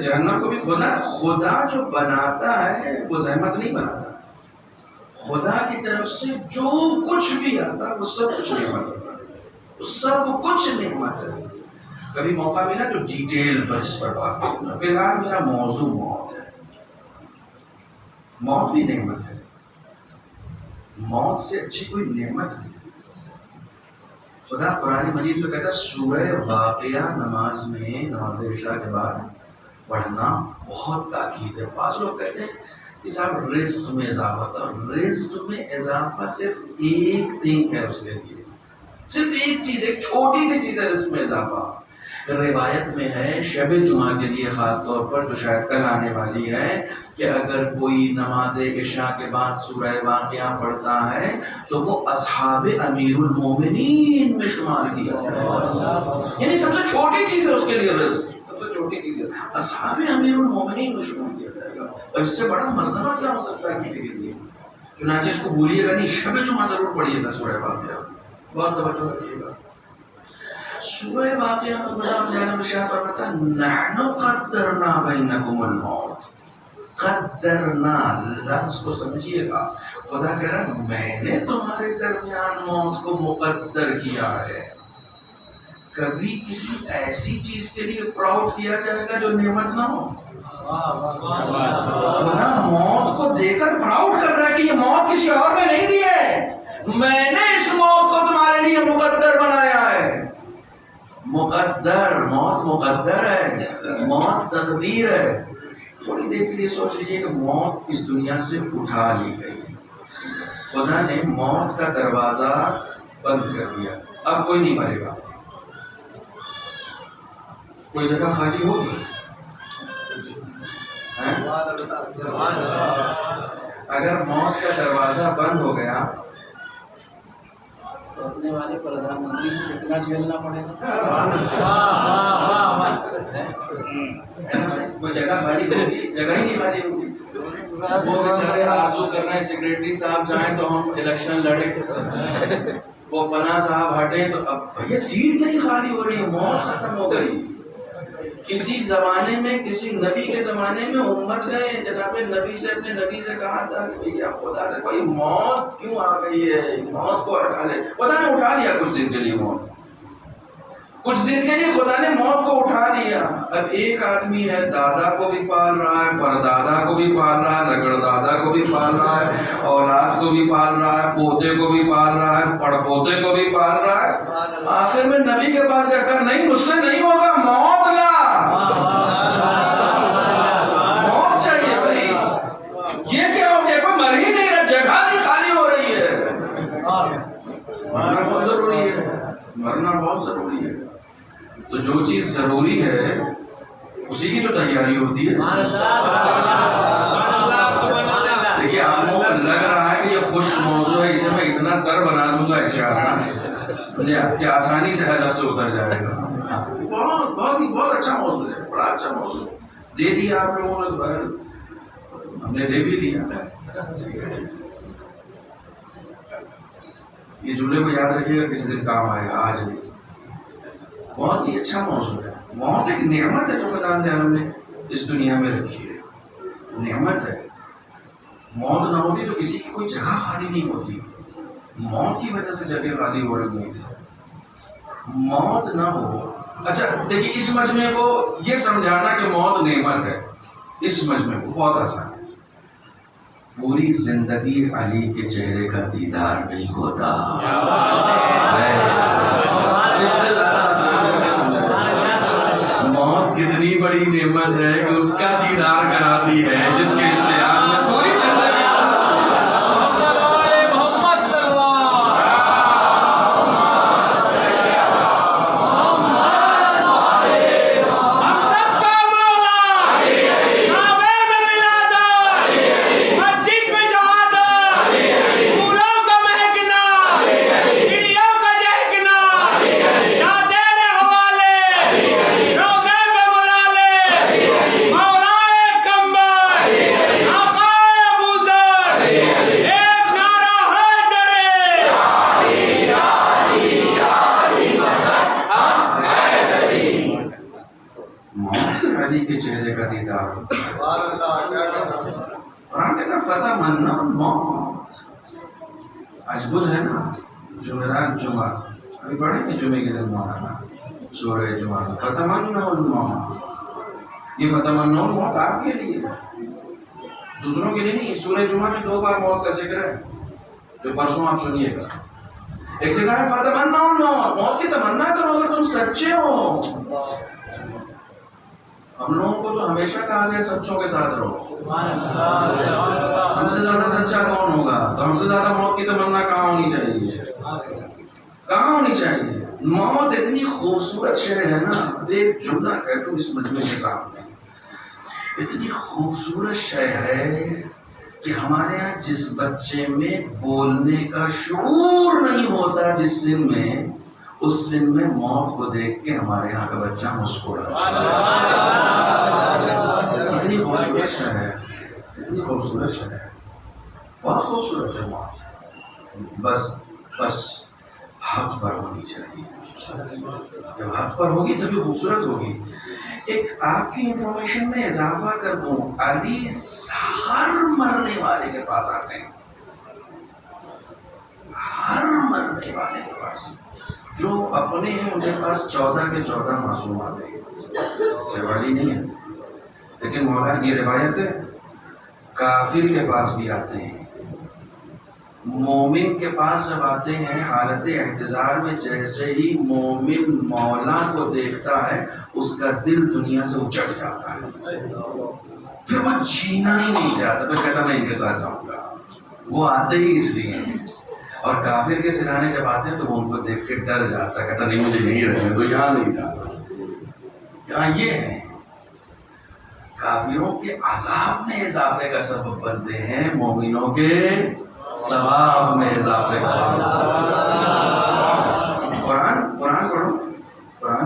جہنم کو بھی خدا جو بناتا ہے وہ زحمت نہیں بناتا. خدا کی طرف سے جو کچھ بھی آتا وہ سب کچھ نعمت ہوتا ہے، سب کچھ نعمت ہے. کبھی موقع ملا تو ڈیٹیل پر اس پر بات کروں. فی الحال میرا موضوع موت ہے. موت بھی نعمت ہے، موت سے اچھی کوئی نعمت نہیں. خدا قرآن مجید میں کہتا ہے سورہ واقعہ نماز میں، نماز عشاء کے بعد پڑھنا بہت تاکید ہے. بعض لوگ کہتے ہیں کہ صاحب رزق میں اضافہ تھا. رزق میں اضافہ صرف ایک تھنگ ہے، اس کے لیے صرف ایک چیز، ایک چھوٹی سی چیز ہے رزق میں اضافہ. روایت میں ہے شب جمعہ کے لیے خاص طور پر جو شاید کل آنے والی ہے کہ اگر کوئی نماز عشاء کے بعد سورہ واقعہ پڑھتا ہے تو وہ اصحاب امیر المومنین میں شمار کیا جائے گا. یعنی سب سے چھوٹی چیز ہے اس کے لیے رزق، سب سے چھوٹی چیز ہے اصحاب امیر المومنین میں شمار کیا جائے گا. اور اس سے بڑا مرتبہ کیا ہو سکتا ہے کسی کے لیے؟ چنانچہ اس کو بھولیے گا نہیں، شب جمعہ ضرور پڑھیے گا سورہ واقعہ، بہت توجہ رکھیے گا. سورہ واقعہ میں خدا جانب شاہ فرماتا ہے نحن قدرنا بینکم الموت. قدرنا لفظ کو سمجھیے گا. خدا کہہ رہا ہے میں نے تمہارے درمیان موت کو مقدر کیا ہے. کبھی کسی ایسی چیز کے لیے پراؤڈ کیا جائے گا جو نعمت نہ ہو؟ خدا موت کو دے کر پراؤڈ کر رہا ہے کہ یہ موت کسی اور نے نہیں دی ہے، میں نے اس موت کو تمہارے لیے مقدر بنایا ہے. مقدر، موت مقدر ہے، موت تقدیر ہے. تھوڑی دیر کے لیے سوچ لیجیے کہ موت اس دنیا سے اٹھا لی گئی، خدا نے موت کا دروازہ بند کر دیا، اب کوئی نہیں مرے گا. کوئی جگہ خالی ہوگی؟ اگر موت کا دروازہ بند ہو گیا تو اپنے والے پردھان منتری کو کتنا جھیلنا پڑے گا؟ وہ جگہ خالی ہوگی؟ جگہ ہی نہیں خالی ہوگی. وہ بیچارے آرزو کر رہے ہیں سیکریٹری صاحب جائیں تو ہم الیکشن لڑیں، وہ فلاں صاحب ہٹیں تو اب یہ سیٹ نہیں خالی ہو رہی، موت ختم ہو گئی. کسی زمانے میں، کسی نبی کے زمانے میں امت نے جناب نبی سے، اپنے نبی سے کہا تھا کہ بھیا خدا سے کوئی موت کیوں آ گئی ہے، موت کو ہٹا لے. خدا نے اٹھا لیا کچھ دن کے لیے موت، کچھ دن کے لیے خدا نے موت کو اٹھا لیا. اب ایک آدمی ہے دادا کو بھی پال رہا ہے، پردادا کو بھی پال رہا ہے، لگڑ دادا کو بھی پال رہا ہے، اولاد کو بھی پال رہا ہے، پوتے کو بھی پال رہا ہے، پڑ پوتے کو بھی پال رہا ہے. آخر میں نبی کے پاس جا کر نہیں مجھ سے نہیں تو جو چیز ضروری ہے اسی کی تو تیاری ہوتی ہے. دیکھیے آپ کو لگ رہا ہے کہ یہ خشک موضوع ہے، اسے میں اتنا تر بنا دوں گا انشاءاللہ کہ آسانی سے حلق سے اتر جائے گا. بہت اچھا موضوع ہے، بڑا اچھا موضوع دے دیا آپ لوگوں نے، تو ہم نے دے بھی دیا. یہ جملے کو یاد رکھیے گا، کسی دن کام آئے گا، آج نہیں. بہت ہی اچھا موضوع ہے. موت ایک نعمت ہے جو خدا نے ہم نے اس دنیا میں رکھی ہے، نعمت ہے. موت نہ ہوتی تو کسی کی کوئی جگہ خالی نہیں ہوتی. موت کی وجہ سے جگہ خالی ہو رہی ہے. موت نہ ہو. اچھا دیکھیے اس مجمع کو یہ سمجھانا کہ موت نعمت ہے، اس مجمع کو بہت آسان ہے. پوری زندگی علی کے چہرے کا دیدار نہیں ہوتا. موت کتنی بڑی نعمت ہے کہ اس کا دیدار کراتی ہے جس کے اشتیاق میں پوری علی کے چہرے کا دیدار. قرآن کہتا ہے فتمنا الموت. آج بدھ ہے نا، جمعرات جمعہ ابھی پڑھیں گے جمعے کے دن مولانا سورہ جمعہ میں فتمنا الموت. یہ فتمنا الموت آپ کے لیے، دوسروں کے لیے نہیں. سورہ جمعہ میں 2 بار موت کا ذکر ہے جو پرسوں آپ سنیے گا. ایک جگہ ہے فتمنا الموت، موت کی تمنا کرو اگر تم سچے ہو. ہم لوگوں کو تو ہمیشہ کہا گیا سچوں کے ساتھ رہو. ہم سے زیادہ سچا کون ہوگا؟ تو ہم سے زیادہ موت کی تمنا کہاں ہونی چاہیے؟ کہاں ہونی چاہیے؟ موت اتنی خوبصورت شے ہے نا. ایک جملہ کہہ دوں اس مجمع کے سامنے، اتنی خوبصورت شے ہے کہ ہمارے یہاں جس بچے میں بولنے کا شعور نہیں ہوتا جس سن میں، اس سن میں موت کو دیکھ کے ہمارے یہاں کا بچہ مسکرا. اتنی خوبصورت شے ہے، اتنی خوبصورت شے ہے، بہت خوبصورت ہے موت. بس حق پر ہونی چاہیے. جب حق پر ہوگی تبھی خوبصورت ہوگی. ایک آپ کی انفارمیشن میں اضافہ کر دوں، علی ہر مرنے والے کے پاس آتے ہیں، ہر مرنے والے کے پاس. جو اپنے ہیں ان کے پاس 14 کے 14 معصوم آتے ہیں، سوالی نہیں ہے. لیکن مولانا یہ روایت ہے کافر کے پاس بھی آتے ہیں. مومن کے پاس جب آتے ہیں حالت احتضار میں، جیسے ہی مومن مولا کو دیکھتا ہے اس کا دل دنیا سے اچٹ جاتا ہے، پھر وہ جینا ہی نہیں چاہتا، پھر کہتا میں ان کے ساتھ جاؤں گا. وہ آتے ہی اس لیے ہیں. اور کافر کے سرانے جب آتے ہیں تو وہ ان کو دیکھ کے ڈر جاتا ہے، کہتا نہیں مجھے یہیں رہنے تو یہاں نہیں جاتا. یہاں یہ ہے کافروں کے عذاب میں اضافے کا سبب بنتے ہیں، مومنوں کے ثواب میں اضافے کا سبب. قرآن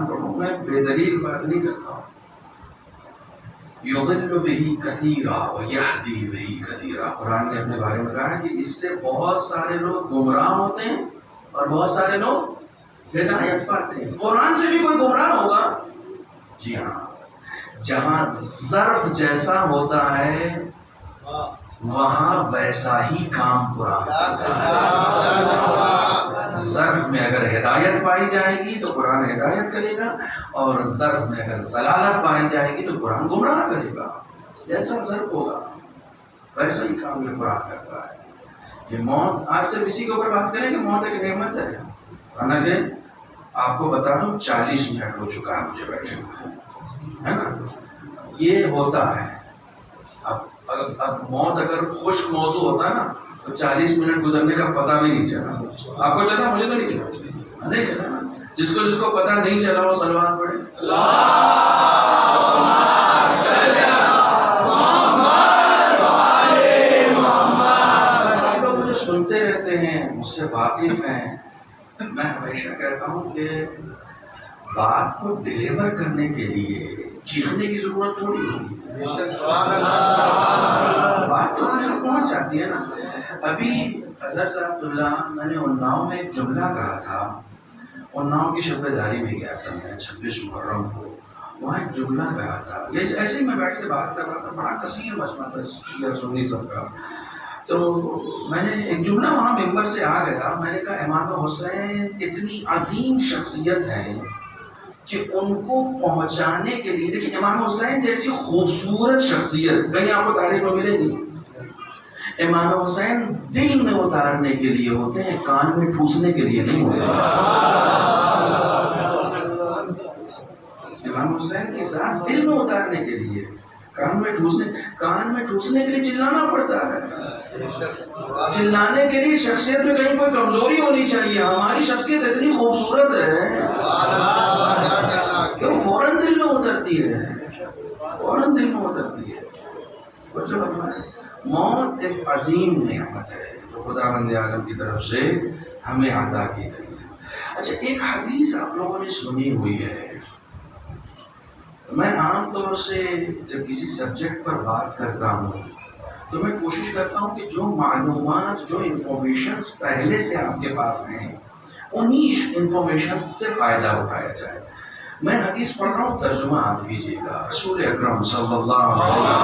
پڑھو، میں بے دلیل بات نہیں کرتا ہوں. یضل بہ کثیرا ویہدی بہ کثیرا. قرآن نے اپنے بارے میں کہا ہے کہ اس سے بہت سارے لوگ گمراہ ہوتے ہیں اور بہت سارے لوگ ہدایت پاتے ہیں. قرآن سے بھی کوئی گمراہ ہوگا؟ جی ہاں. جہاں ظرف جیسا ہوتا ہے وہاں ویسا ہی کام قرآن کرتا ہے. ظرف میں اگر ہدایت پائی جائے گی تو قرآن ہدایت کرے گا، اور ظرف میں اگر ضلالت پائی جائے گی تو قرآن گمراہ کرے گا. جیسا ظرف ہوگا ویسا ہی کام یہ قرآن کرتا ہے. یہ موت، آج سے اسی کے اوپر بات کریں کہ موت ایک نعمت ہے. حالانکہ آپ کو بتا دوں 40 منٹ ہو چکا ہے مجھے بیٹھے ہوئے، ہے نا. یہ ہوتا ہے. اب موت اگر خشک موضوع ہوتا ہے نا تو 40 منٹ گزرنے کا پتہ بھی نہیں چلا. آپ کو چلا، مجھے تو نہیں چلا نا. جس کو پتہ نہیں چلا وہ سلوات پڑھے. آپ لوگ مجھے سنتے رہتے ہیں، مجھ سے واقف ہیں. میں ہمیشہ کہتا ہوں کہ بات کو ڈیلیور کرنے کے لیے چیخنے کی ضرورت تھوڑی ہوتی ہے. بات تو پہنچ جاتی ہے نا. ابھی اظہر صاحب اللہ، میں نے اناؤ میں ایک جملہ کہا تھا. اناؤ کی شب داری میں گیا تھا میں 26 محرم کو. وہاں ایک جملہ کہا تھا، ایسے ہی میں بیٹھ کے بات کر رہا تھا. بڑا کثیر مجمع تھا شیعہ سنی سب کا. تو میں نے ایک جملہ وہاں ممبر سے آ گیا. میں نے کہا امام حسین اتنی عظیم شخصیت ہیں کہ ان کو پہنچانے کے لیے، دیکھیں امام حسین جیسی خوبصورت شخصیت کہیں آپ کو تاریخ میں ملے گی. امام حسین دل میں اتارنے کے لیے ہوتے ہیں، کان میں ٹھوسنے کے لیے نہیں ہوتے. امام حسین کی ذات دل میں اتارنے کے لیے، کان میں ٹھوسنے کے لیے چلانا پڑتا ہے. چلانے کے لیے شخصیت میں کہیں کوئی کمزوری ہونی چاہیے. ہماری شخصیت اتنی خوبصورت ہے کہ وہ فوراً دل میں اترتی ہے. اور جب ہمارے موت ایک عظیم نعمت ہے جو خداوند عالم کی طرف سے ہمیں عطا کی گئی ہے. اچھا، ایک حدیث آپ لوگوں نے سنی ہوئی ہے. میں عام طور سے جب کسی سبجیکٹ پر بات کرتا ہوں تو میں کوشش کرتا ہوں کہ جو معلومات، جو انفارمیشنز پہلے سے آپ کے پاس ہیں انہی انفارمیشنز سے فائدہ اٹھایا جائے. میں حدیث پڑھ رہا ہوں، ترجمہ آپ کیجیے گا. رسول اکرم صلی اللہ علیہ وسلم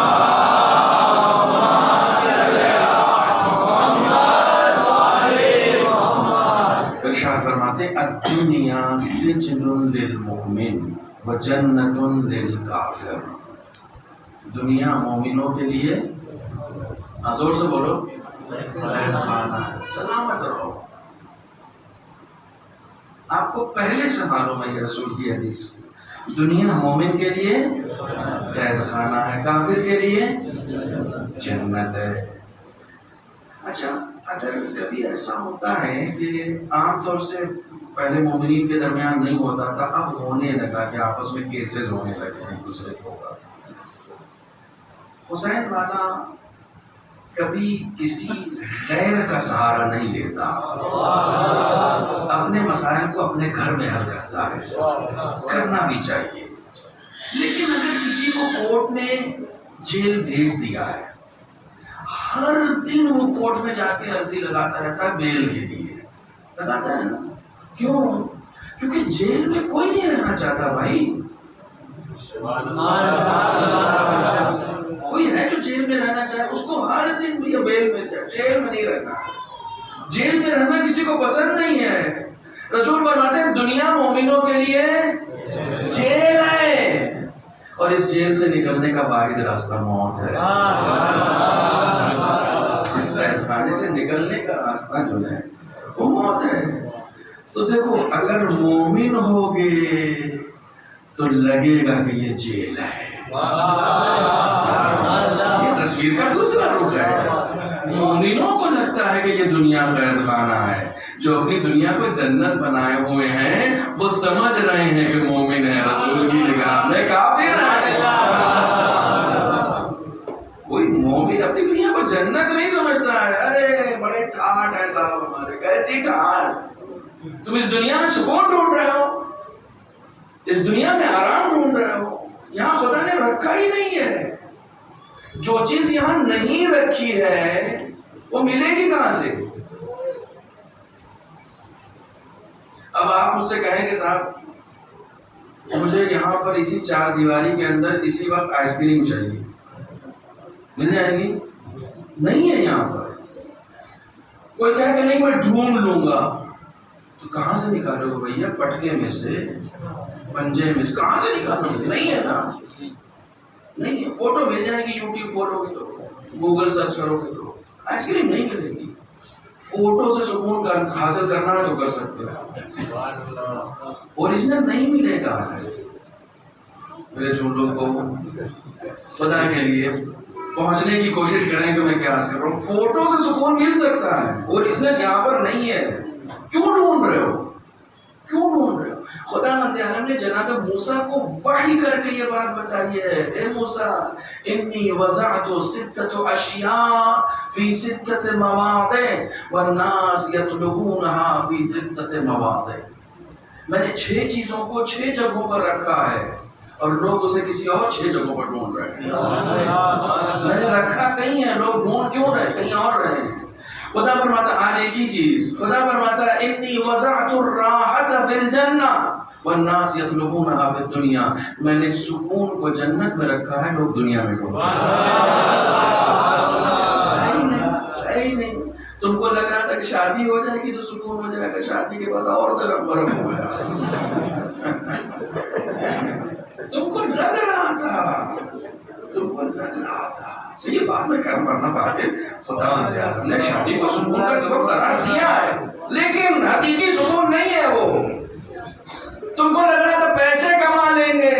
ارشاد فرماتے ہیں الدنیا سجن للمؤمن وجنت للکافر. دنیا مومنوں کے لیے، زور سے بولو، قید خانہ ہے. سلامت رہو. آپ کو پہلے سے معلوم ہے یہ رسول کی حدیث. دنیا مومن کے لیے قید خانہ ہے، کافر کے لیے جنت ہے. اچھا، اگر کبھی ایسا ہوتا ہے کہ عام طور سے پہلے مومنین کے درمیان نہیں ہوتا تھا، اب ہونے لگا کہ آپس میں کیسز ہونے لگے ہیں دوسرے کو. حسین والا کبھی کسی غیر کا سہارا نہیں لیتا، اپنے مسائل کو اپنے گھر میں حل کرتا ہے. کرنا بھی چاہیے. لیکن اگر کسی کو کورٹ نے جیل بھیج دیا ہے، ہر دن وہ کورٹ میں جا کے عرضی لگاتا رہتا ہے بیل کے لیے. لگاتا ہے نا. کیوں؟ کیونکہ جیل میں کوئی نہیں رہنا چاہتا بھائی. کوئی ہے جو جیل میں رہنا چاہے؟ اس کو ہر دن بھی بیل مل جائے. جیل میں نہیں رہنا. جیل میں رہنا کسی کو پسند نہیں ہے. رسول فرماتے ہیں دنیا مومنوں کے لیے جیل ہے، اور اس جیل سے نکلنے کا واحد راستہ موت ہے. اس قید خانے سے نکلنے کا راستہ جو ہے وہ موت ہے. تو دیکھو، اگر مومن ہوگے تو لگے گا کہ یہ جیل ہے. یہ تصویر کا دوسرا رخ ہے. مومنوں کو لگتا ہے کہ یہ دنیا قید خانہ ہے. جو اپنی دنیا کو جنت بنائے ہوئے ہیں وہ سمجھ رہے ہیں کہ مومن ہے، رسول کی نگاہ میں کافر ہے. کوئی مومن اپنی دنیا کو جنت نہیں سمجھتا ہے. ارے بڑے ٹھاٹ ہے صاحب ہمارے. کیسی ٹھاٹ؟ تم اس دنیا میں سکون ڈھونڈ رہے ہو، اس دنیا میں آرام ڈھونڈ رہے ہو. یہاں خدا نے رکھا ہی نہیں ہے. جو چیز یہاں نہیں رکھی ہے وہ ملے گی کہاں سے؟ اب آپ مجھ سے کہیں کہ صاحب مجھے یہاں پر اسی چار دیواری کے اندر اسی وقت آئس کریم چاہیے، مل جائے گی؟ نہیں ہے یہاں پر. کوئی کہے کہ نہیں میں ڈھونڈ لوں گا، تو کہاں سے نکالو گے بھیا؟ پٹکے میں سے، پنجے میں سے کہاں سے نکالو گے؟ نہیں ہے نا. نہیں ہے. فوٹو مل جائے گی، یوٹیوب کھولو گے تو، گوگل سرچ کرو گے تو آئس کریم نہیں ملے گی. فوٹو سے سکون حاصل کرنا ہے تو کر سکتے ہو، اوریجنل نہیں ملے گا. میرے جھوٹوں کو خدا کے لیے پہنچنے کی کوشش کریں کہ میں کیا کر رہا ہوں. فوٹو سے سکون مل سکتا ہے، اوریجنل یہاں پر نہیں ہے. کیوں ڈھونڈ رہے ہو؟ کیوں ڈھونڈ رہے ہو؟ خدا مند عالم نے جناب موسیٰ کو وحی کر کے یہ بات بتائی ہے، اے موسیٰ انی وضعت 6 اشیاء فی 6 مواضع والناس یطلبونها فی 6 مواضع، میں نے 6 چیزوں کو 6 جگہوں پر رکھا ہے اور لوگ اسے کسی اور 6 جگہوں پر ڈھونڈ رہے ہیں۔ میں نے رکھا کہیں ہے، لوگ ڈھونڈ کیوں رہے، کہیں اور رہے ہیں۔ خدا فرماتا آج ایک ہی چیز، خدا فرماتا انی وضعت الراحت فی الجنہ والناس یطلبونها فی الدنیا، میں نے سکون کو جنت میں رکھا ہے، لوگ دنیا میں ڈھونڈ رہے ہیں۔ تم کو لگ رہا تھا کہ شادی ہو جائے گی تو سکون ہو جائے گا، شادی کے بعد اور درم برم ہو گیا۔ تم کو لگ رہا تھا، یہ بات میں کہوں کرنا پاتے خدا نے شادی کو سکون کا سبب قرار دیا ہے، لیکن حقیقی سکون نہیں ہے وہ۔ تم کو لگ رہا تھا پیسے کما لیں گے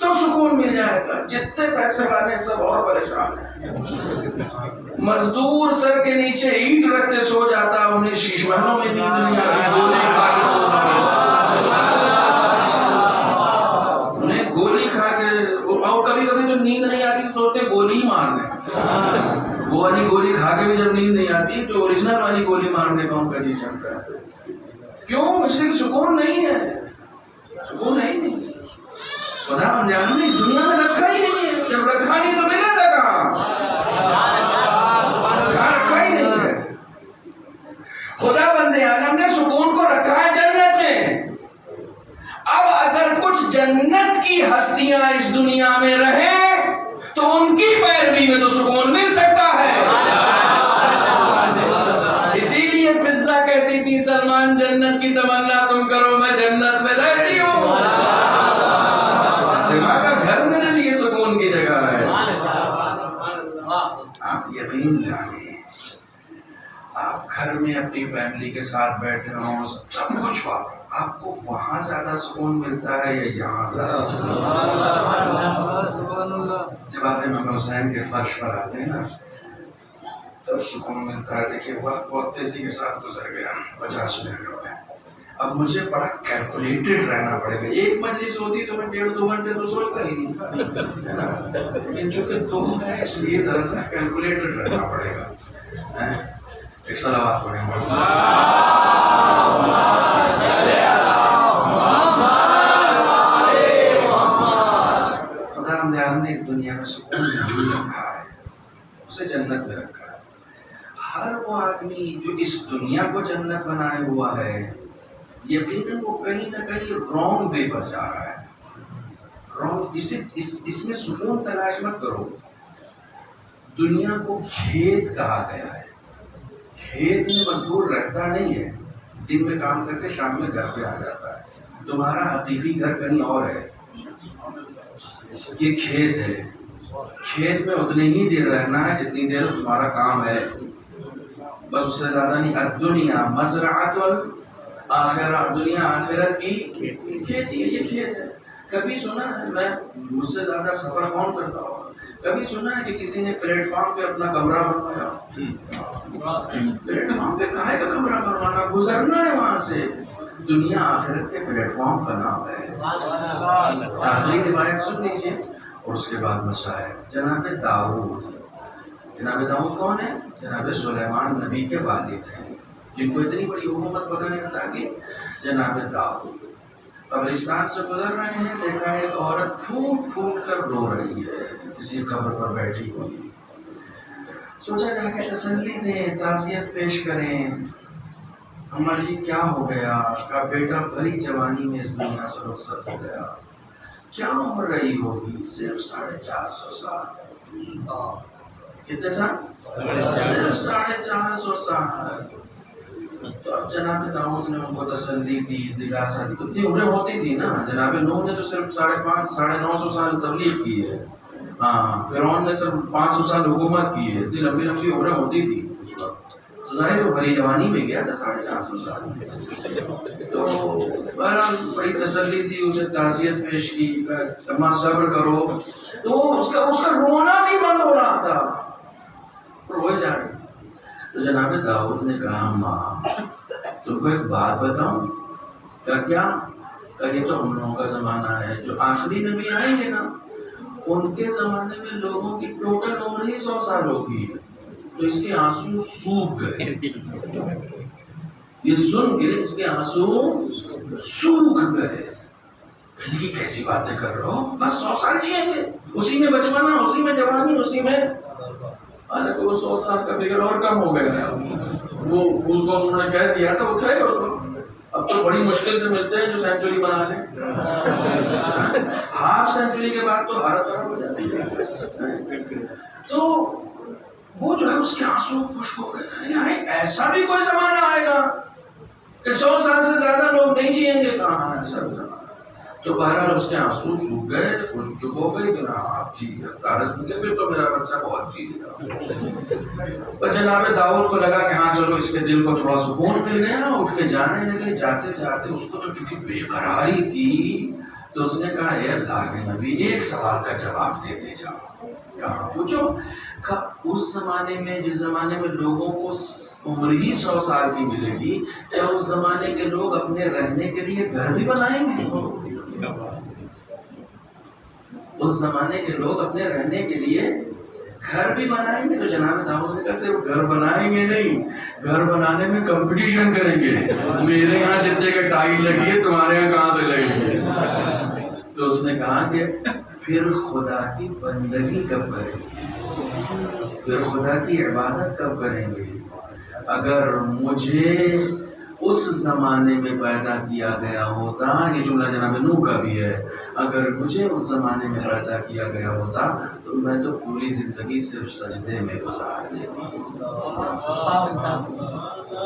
تو سکون مل جائے گا، جتنے پیسے والے سب اور پریشان ہیں۔ مزدور سر کے نیچے اینٹ رکھ کے سو جاتا، انہیں شیش محلوں میں نیند نہیں آتی، گولے کھا کے انہیں گولی کھا کے، اور کبھی کبھی تو نیند نہیں آتی تو سوتے گولی ہی مارنے، وہ والی گولی کھا کے بھی جب نیند نہیں آتی تو اوریجنل والی گولی مارنے کا ان کا جی چلتا ہے۔ کیوں؟ اس لیے سکون نہیں ہے، سکون ہے ہی نہیں۔ خدا بندے عالم نے اس دنیا میں رکھا ہی نہیں ہے، جب رکھا نہیں تو ملے گا کہاں؟ رکھا ہی نہیں ہے۔ خدا بندے عالم نے سکون کو رکھا ہے جنت میں۔ اب اگر کچھ جنت کی ہستیاں اس دنیا میں رہیں تو ان کی پیروی میں تو سکون مل سکتا ہے۔ اسی لیے فضہ کہتی تھی سلمان جنت کی تمنا تم کرو، میں جنت میں رہتی ہوں، تمہارا گھر میرے لیے سکون کی جگہ ہے۔ آپ یقین جانیں، آپ گھر میں اپنی فیملی کے ساتھ بیٹھے ہوں، سب کچھ ہوا، آپ کو وہاں زیادہ سکون ملتا ہے یا یہاں زیادہ سکون؟ جب آپ امام حسین کے فرش پر آتے ہیں نا تب سکون ملتا ہے۔ دیکھیے وقت بہت تیزی کے ساتھ گزر گیا، 50 منٹ ہو گئے، اب مجھے بڑا کیلکولیٹڈ رہنا پڑے گا۔ ایک مجلس ہوتی تو میں 1.5-2 گھنٹے تو سوچتا ہی نہیں، لیکن چونکہ 2 ہے اس لیے ذرا سا کیلکولیٹڈ رہنا پڑے گا۔ ایک صلوات پڑھیں نے اس دنیا میں سکون نہیں رکھا ہے، اسے جنت میں رکھا ہے۔ ہر وہ آدمی جو اس دنیا کو جنت بنائے ہوا ہے، یقیناً وہ کہیں نہ کہیں رانگ وے پر جا رہا ہے۔ اس میں سکون تلاش مت کرو۔ دنیا کو کھیت کہا گیا ہے، کھیت میں مزدور رہتا نہیں ہے، دن میں کام کر کے شام میں گھر پہ آ جاتا ہے۔ تمہارا حقیقی گھر کہیں اور ہے، یہ کھیت ہے۔ کھیت میں اتنی ہی دیر رہنا ہے جتنی دیر تمہارا کام ہے، بس اس سے زیادہ نہیں۔ الدنیا مزرعۃ الآخرہ، دنیا آخرت کی کھیتی ہے، یہ کھیت ہے۔ کبھی سنا ہے، میں مجھ سے زیادہ سفر کون کرتا ہوں، کبھی سنا ہے کہ کسی نے پلیٹ فارم پہ اپنا کمرہ بنوایا؟ پلیٹ فارم پہ کہے کا کمرہ بنوانا، گزرنا ہے وہاں سے۔ دنیا آخرت کے پلیٹ فارم کا نام ہے۔ آخری روایت سن لیجیے اور اس کے بعد مسائل۔ جناب داؤد، جناب داؤد کون ہے؟ جناب سلیمان نبی کے والد ہیں، جن کو اتنی بڑی حکومت خدا نے عطا کی۔ جناب داؤد قبرستان سے گزر رہے ہیں، دیکھا ہے ایک عورت پھوٹ پھوٹ کر رو رہی ہے کسی قبر پر بیٹھی ہوئی۔ سوچا جا کے تسلی دیں، تعزیت پیش کریں۔ اماں جی کیا ہو گیا؟ کا بیٹا بھری جوانی میں اس دنیا سے رخصت ہو گیا۔ کیا عمر رہی ہوگی؟ صرف 450 سال۔ کتنے سال؟ صرف 450 سال۔ تو اب جناب داؤد نے ان کو تسلی دی، دلاسا دی۔ اتنی عمریں ہوتی تھی نا، جناب نوح نے تو صرف 550-950 سال تبلیغ کی ہے، فرعون نے صرف 500 سال حکومت کی ہے۔ اتنی لمبی لمبی عمریں ہوتی تھی اس وقت، تو ظاہر وہ بھری جوانی میں گیا تھا 450 سال۔ تو بہرحال بڑی تسلی دی، اسے تعزیت پیش کی، اماں صبر کرو۔ تو اس کا رونا نہیں بند ہو رہا تھا، روئے جا رہی۔ تو جناب داؤد نے کہا ماں تم کو ایک بات بتاؤں، کیا یہ تو ہم لوگوں کا زمانہ ہے. جو آخری نبی آئیں گے نا ان کے زمانے میں لوگوں کی ٹوٹل عمر ہی 100 سال ہوگی. تو اس کے آنسو سوکھ گئے. یہ سن کے اس کے آنسو سوکھ گئے. کہنے کی کیسی باتیں کر رہے ہو, بس 100 سال جیئیں گے, اسی میں بچپنا, اسی میں جوانی, اسی میں. حالانکہ وہ 100 سال کا فکر اور کم ہو گیا تھا. وہ اس کو انہوں نے کہہ دیا تھا وہ تھے اس وقت. اب تو بڑی مشکل سے ملتے ہیں جو سینچری بنا لیں. ہاف سینچری کے بعد تو حالت خراب ہو جاتی ہے. تو وہ جو ہے اس کے آنسو خشک ہو گئے. کہیں ایسا بھی کوئی زمانہ آئے گا کہ 100 سال سے زیادہ لوگ نہیں جیئیں گے. کہاں ایسا بھی زمانہ. تو بہرحال اس کے آنسو سوکھ گئے, خوش چپ ہو گئی کہ نا آپ ٹھیک ہے, کارس نہیں گئے, پھر تو میرا بچہ بہت جی گیا. پر جناب داؤد کو لگا کہ ہاں چلو اس کے دل کو تھوڑا سکون مل گیا. اٹھ کے جانے لگے. جاتے جاتے اس کو تو چونکہ بے قراری تھی تو اس نے کہا اے اللہ کے نبی ایک سوال کا جواب دیتے جاؤ. کہاں پوچھو. اس زمانے میں, جس زمانے میں لوگوں کو عمر ہی 100 سال کی ملے گی, کیا اس زمانے کے لوگ اپنے رہنے کے لیے گھر بھی بنائیں گے؟ اس زمانے کے لوگ اپنے رہنے کے لیے گھر بھی بنائیں گے. تو جناب داؤد نے کہا صرف گھر بنائیں گے نہیں, گھر بنانے میں کمپٹیشن کریں گے. میرے یہاں جتنے کا ٹائل لگی ہے تمہارے یہاں کہاں سے لگی ہے؟ تو اس نے کہا کہ پھر خدا کی بندگی کب کریں گے, پھر خدا کی عبادت کب کریں گے؟ اگر مجھے اس زمانے میں پیدا کیا گیا ہوتا, یہ جملہ جناب نوح کا بھی ہے, اگر مجھے اس زمانے میں پیدا کیا گیا ہوتا تو میں تو پوری زندگی صرف سجدے میں گزار دیتی.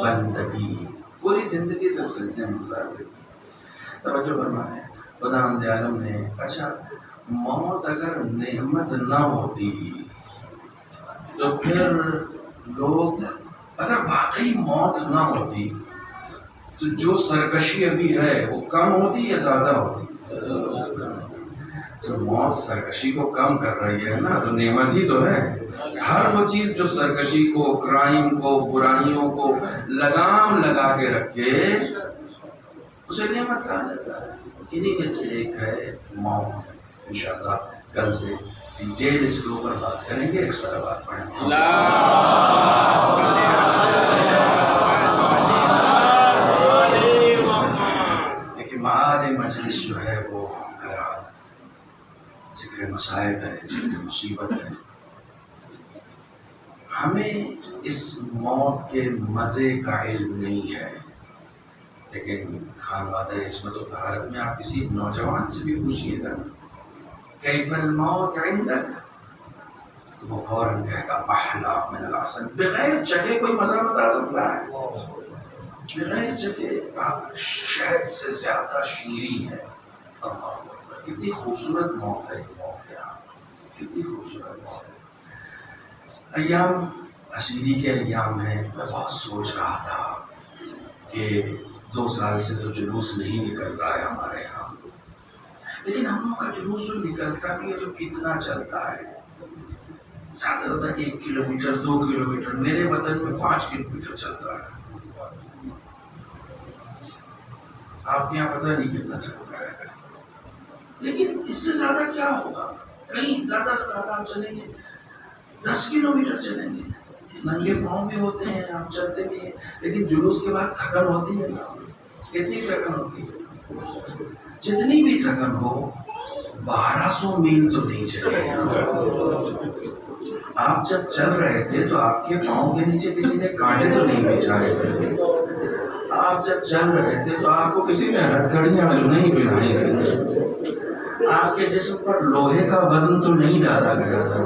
بندگی پوری زندگی صرف سجدے میں گزار دیتی. توجہ فرمائیں. خدا عالم نے, اچھا موت اگر نعمت نہ ہوتی تو پھر لوگ, اگر واقعی موت نہ ہوتی تو جو سرکشی ابھی ہے وہ کم ہوتی یا زیادہ ہوتی؟ تو موت سرکشی کو کم کر رہی ہے نا, تو نعمت ہی تو ہے. ہر وہ چیز جو سرکشی کو, کرائم کو, برائیوں کو لگام لگا کے رکھے اسے نعمت کہا جاتا ہے. انہی میں سے ایک ہے موت. انشاءاللہ کل سے ڈیٹیل اس کے اوپر بات کریں گے. ایک صلوات پڑھیں گے. دیکھیے معال مجلس جو ہے وہ بہرحال ذکر مصائب ہے, ذکر مصیبت ہے. ہمیں اس موت کے مزے کا علم نہیں ہے, لیکن خانوادہ عصمت و طہارت میں آپ کسی نوجوان سے بھی پوچھئے گا کیف الموت عندک, تو وہ فوراً کہے گا احلی من العسل. بغیر چکھے کوئی مزہ بتا سکتا ہے؟ بغیر چکھے شہد سے زیادہ شیریں ہے. اللہ اکبر, کتنی خوبصورت موت ہے یہ موت یہاں, کتنی خوبصورت موت ہے. ایام اسیری کے ایام ہیں. میں بہت سوچ رہا تھا کہ 2 سال سے تو جلوس نہیں نکل رہا ہے ہمارے یہاں, لیکن ہم لوگ کا جلوس جو نکلتا بھی ہے تو کتنا چلتا ہے؟ زیادہ زیادہ 1 کلومیٹر 2 کلومیٹر. میرے وطن میں 5 کلومیٹر چلتا ہے. آپ کے یہاں پتہ نہیں کتنا چلتا ہے, لیکن اس سے زیادہ کیا ہوگا؟ کہیں زیادہ سے زیادہ آپ چلیں گے 10 کلومیٹر چلیں گے. ننگے پاؤں بھی ہوتے ہیں, آپ چلتے بھی ہیں, لیکن جلوس کے بعد تھکن ہوتی ہے نا. کتنی تھکن ہوتی ہے؟ جتنی بھی تھکن ہو 1200 میل تو نہیں چلے. آپ جب چل رہے تھے تو آپ کے پاؤں کے نیچے کسی نے کانٹے تو نہیں بچھائے تھے. آپ جب چل رہے تھے تو آپ کو کسی نے ہتھکڑیاں تو نہیں پہنائی تھی. آپ کے جسم پر لوہے کا وزن تو نہیں ڈالا گیا تھا.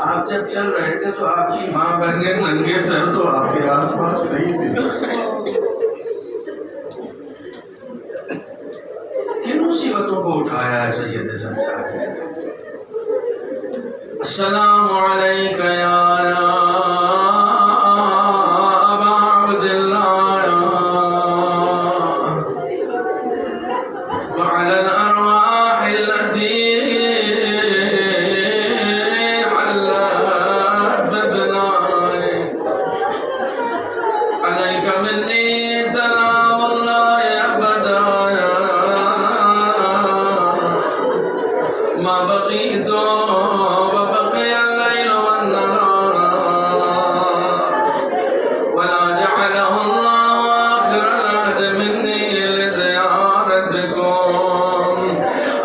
آپ جب چل رہے تھے تو آپ کی ماں بہنیں ننگے سر تو آپ کے آس پاس نہیں تھی. کن مصیبتوں کو اٹھایا ہے سید سجاد. السلام علیک یا ابا عبداللہ وعلی الارواح التي حلت ببنائك عليك مني سلام الله ابدا ما بقيت وبقي الليل والنهار ولا جعله الله آخر العهد مني لزيارتكم.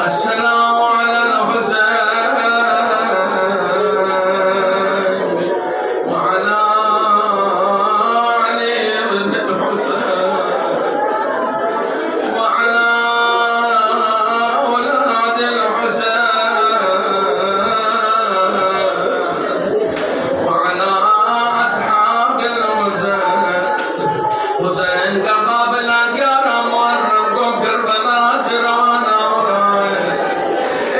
السلام على الحسين وعلى علي بن الحسين وعلى أولاد الحسين وعلى أصحاب الحسين. حسین کا قافلہ 11 محرم کو کربلا سے روانہ ہو رہا ہے.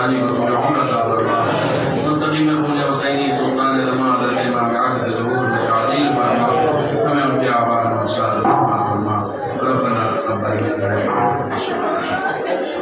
آسانی کرو، جو عمر عطا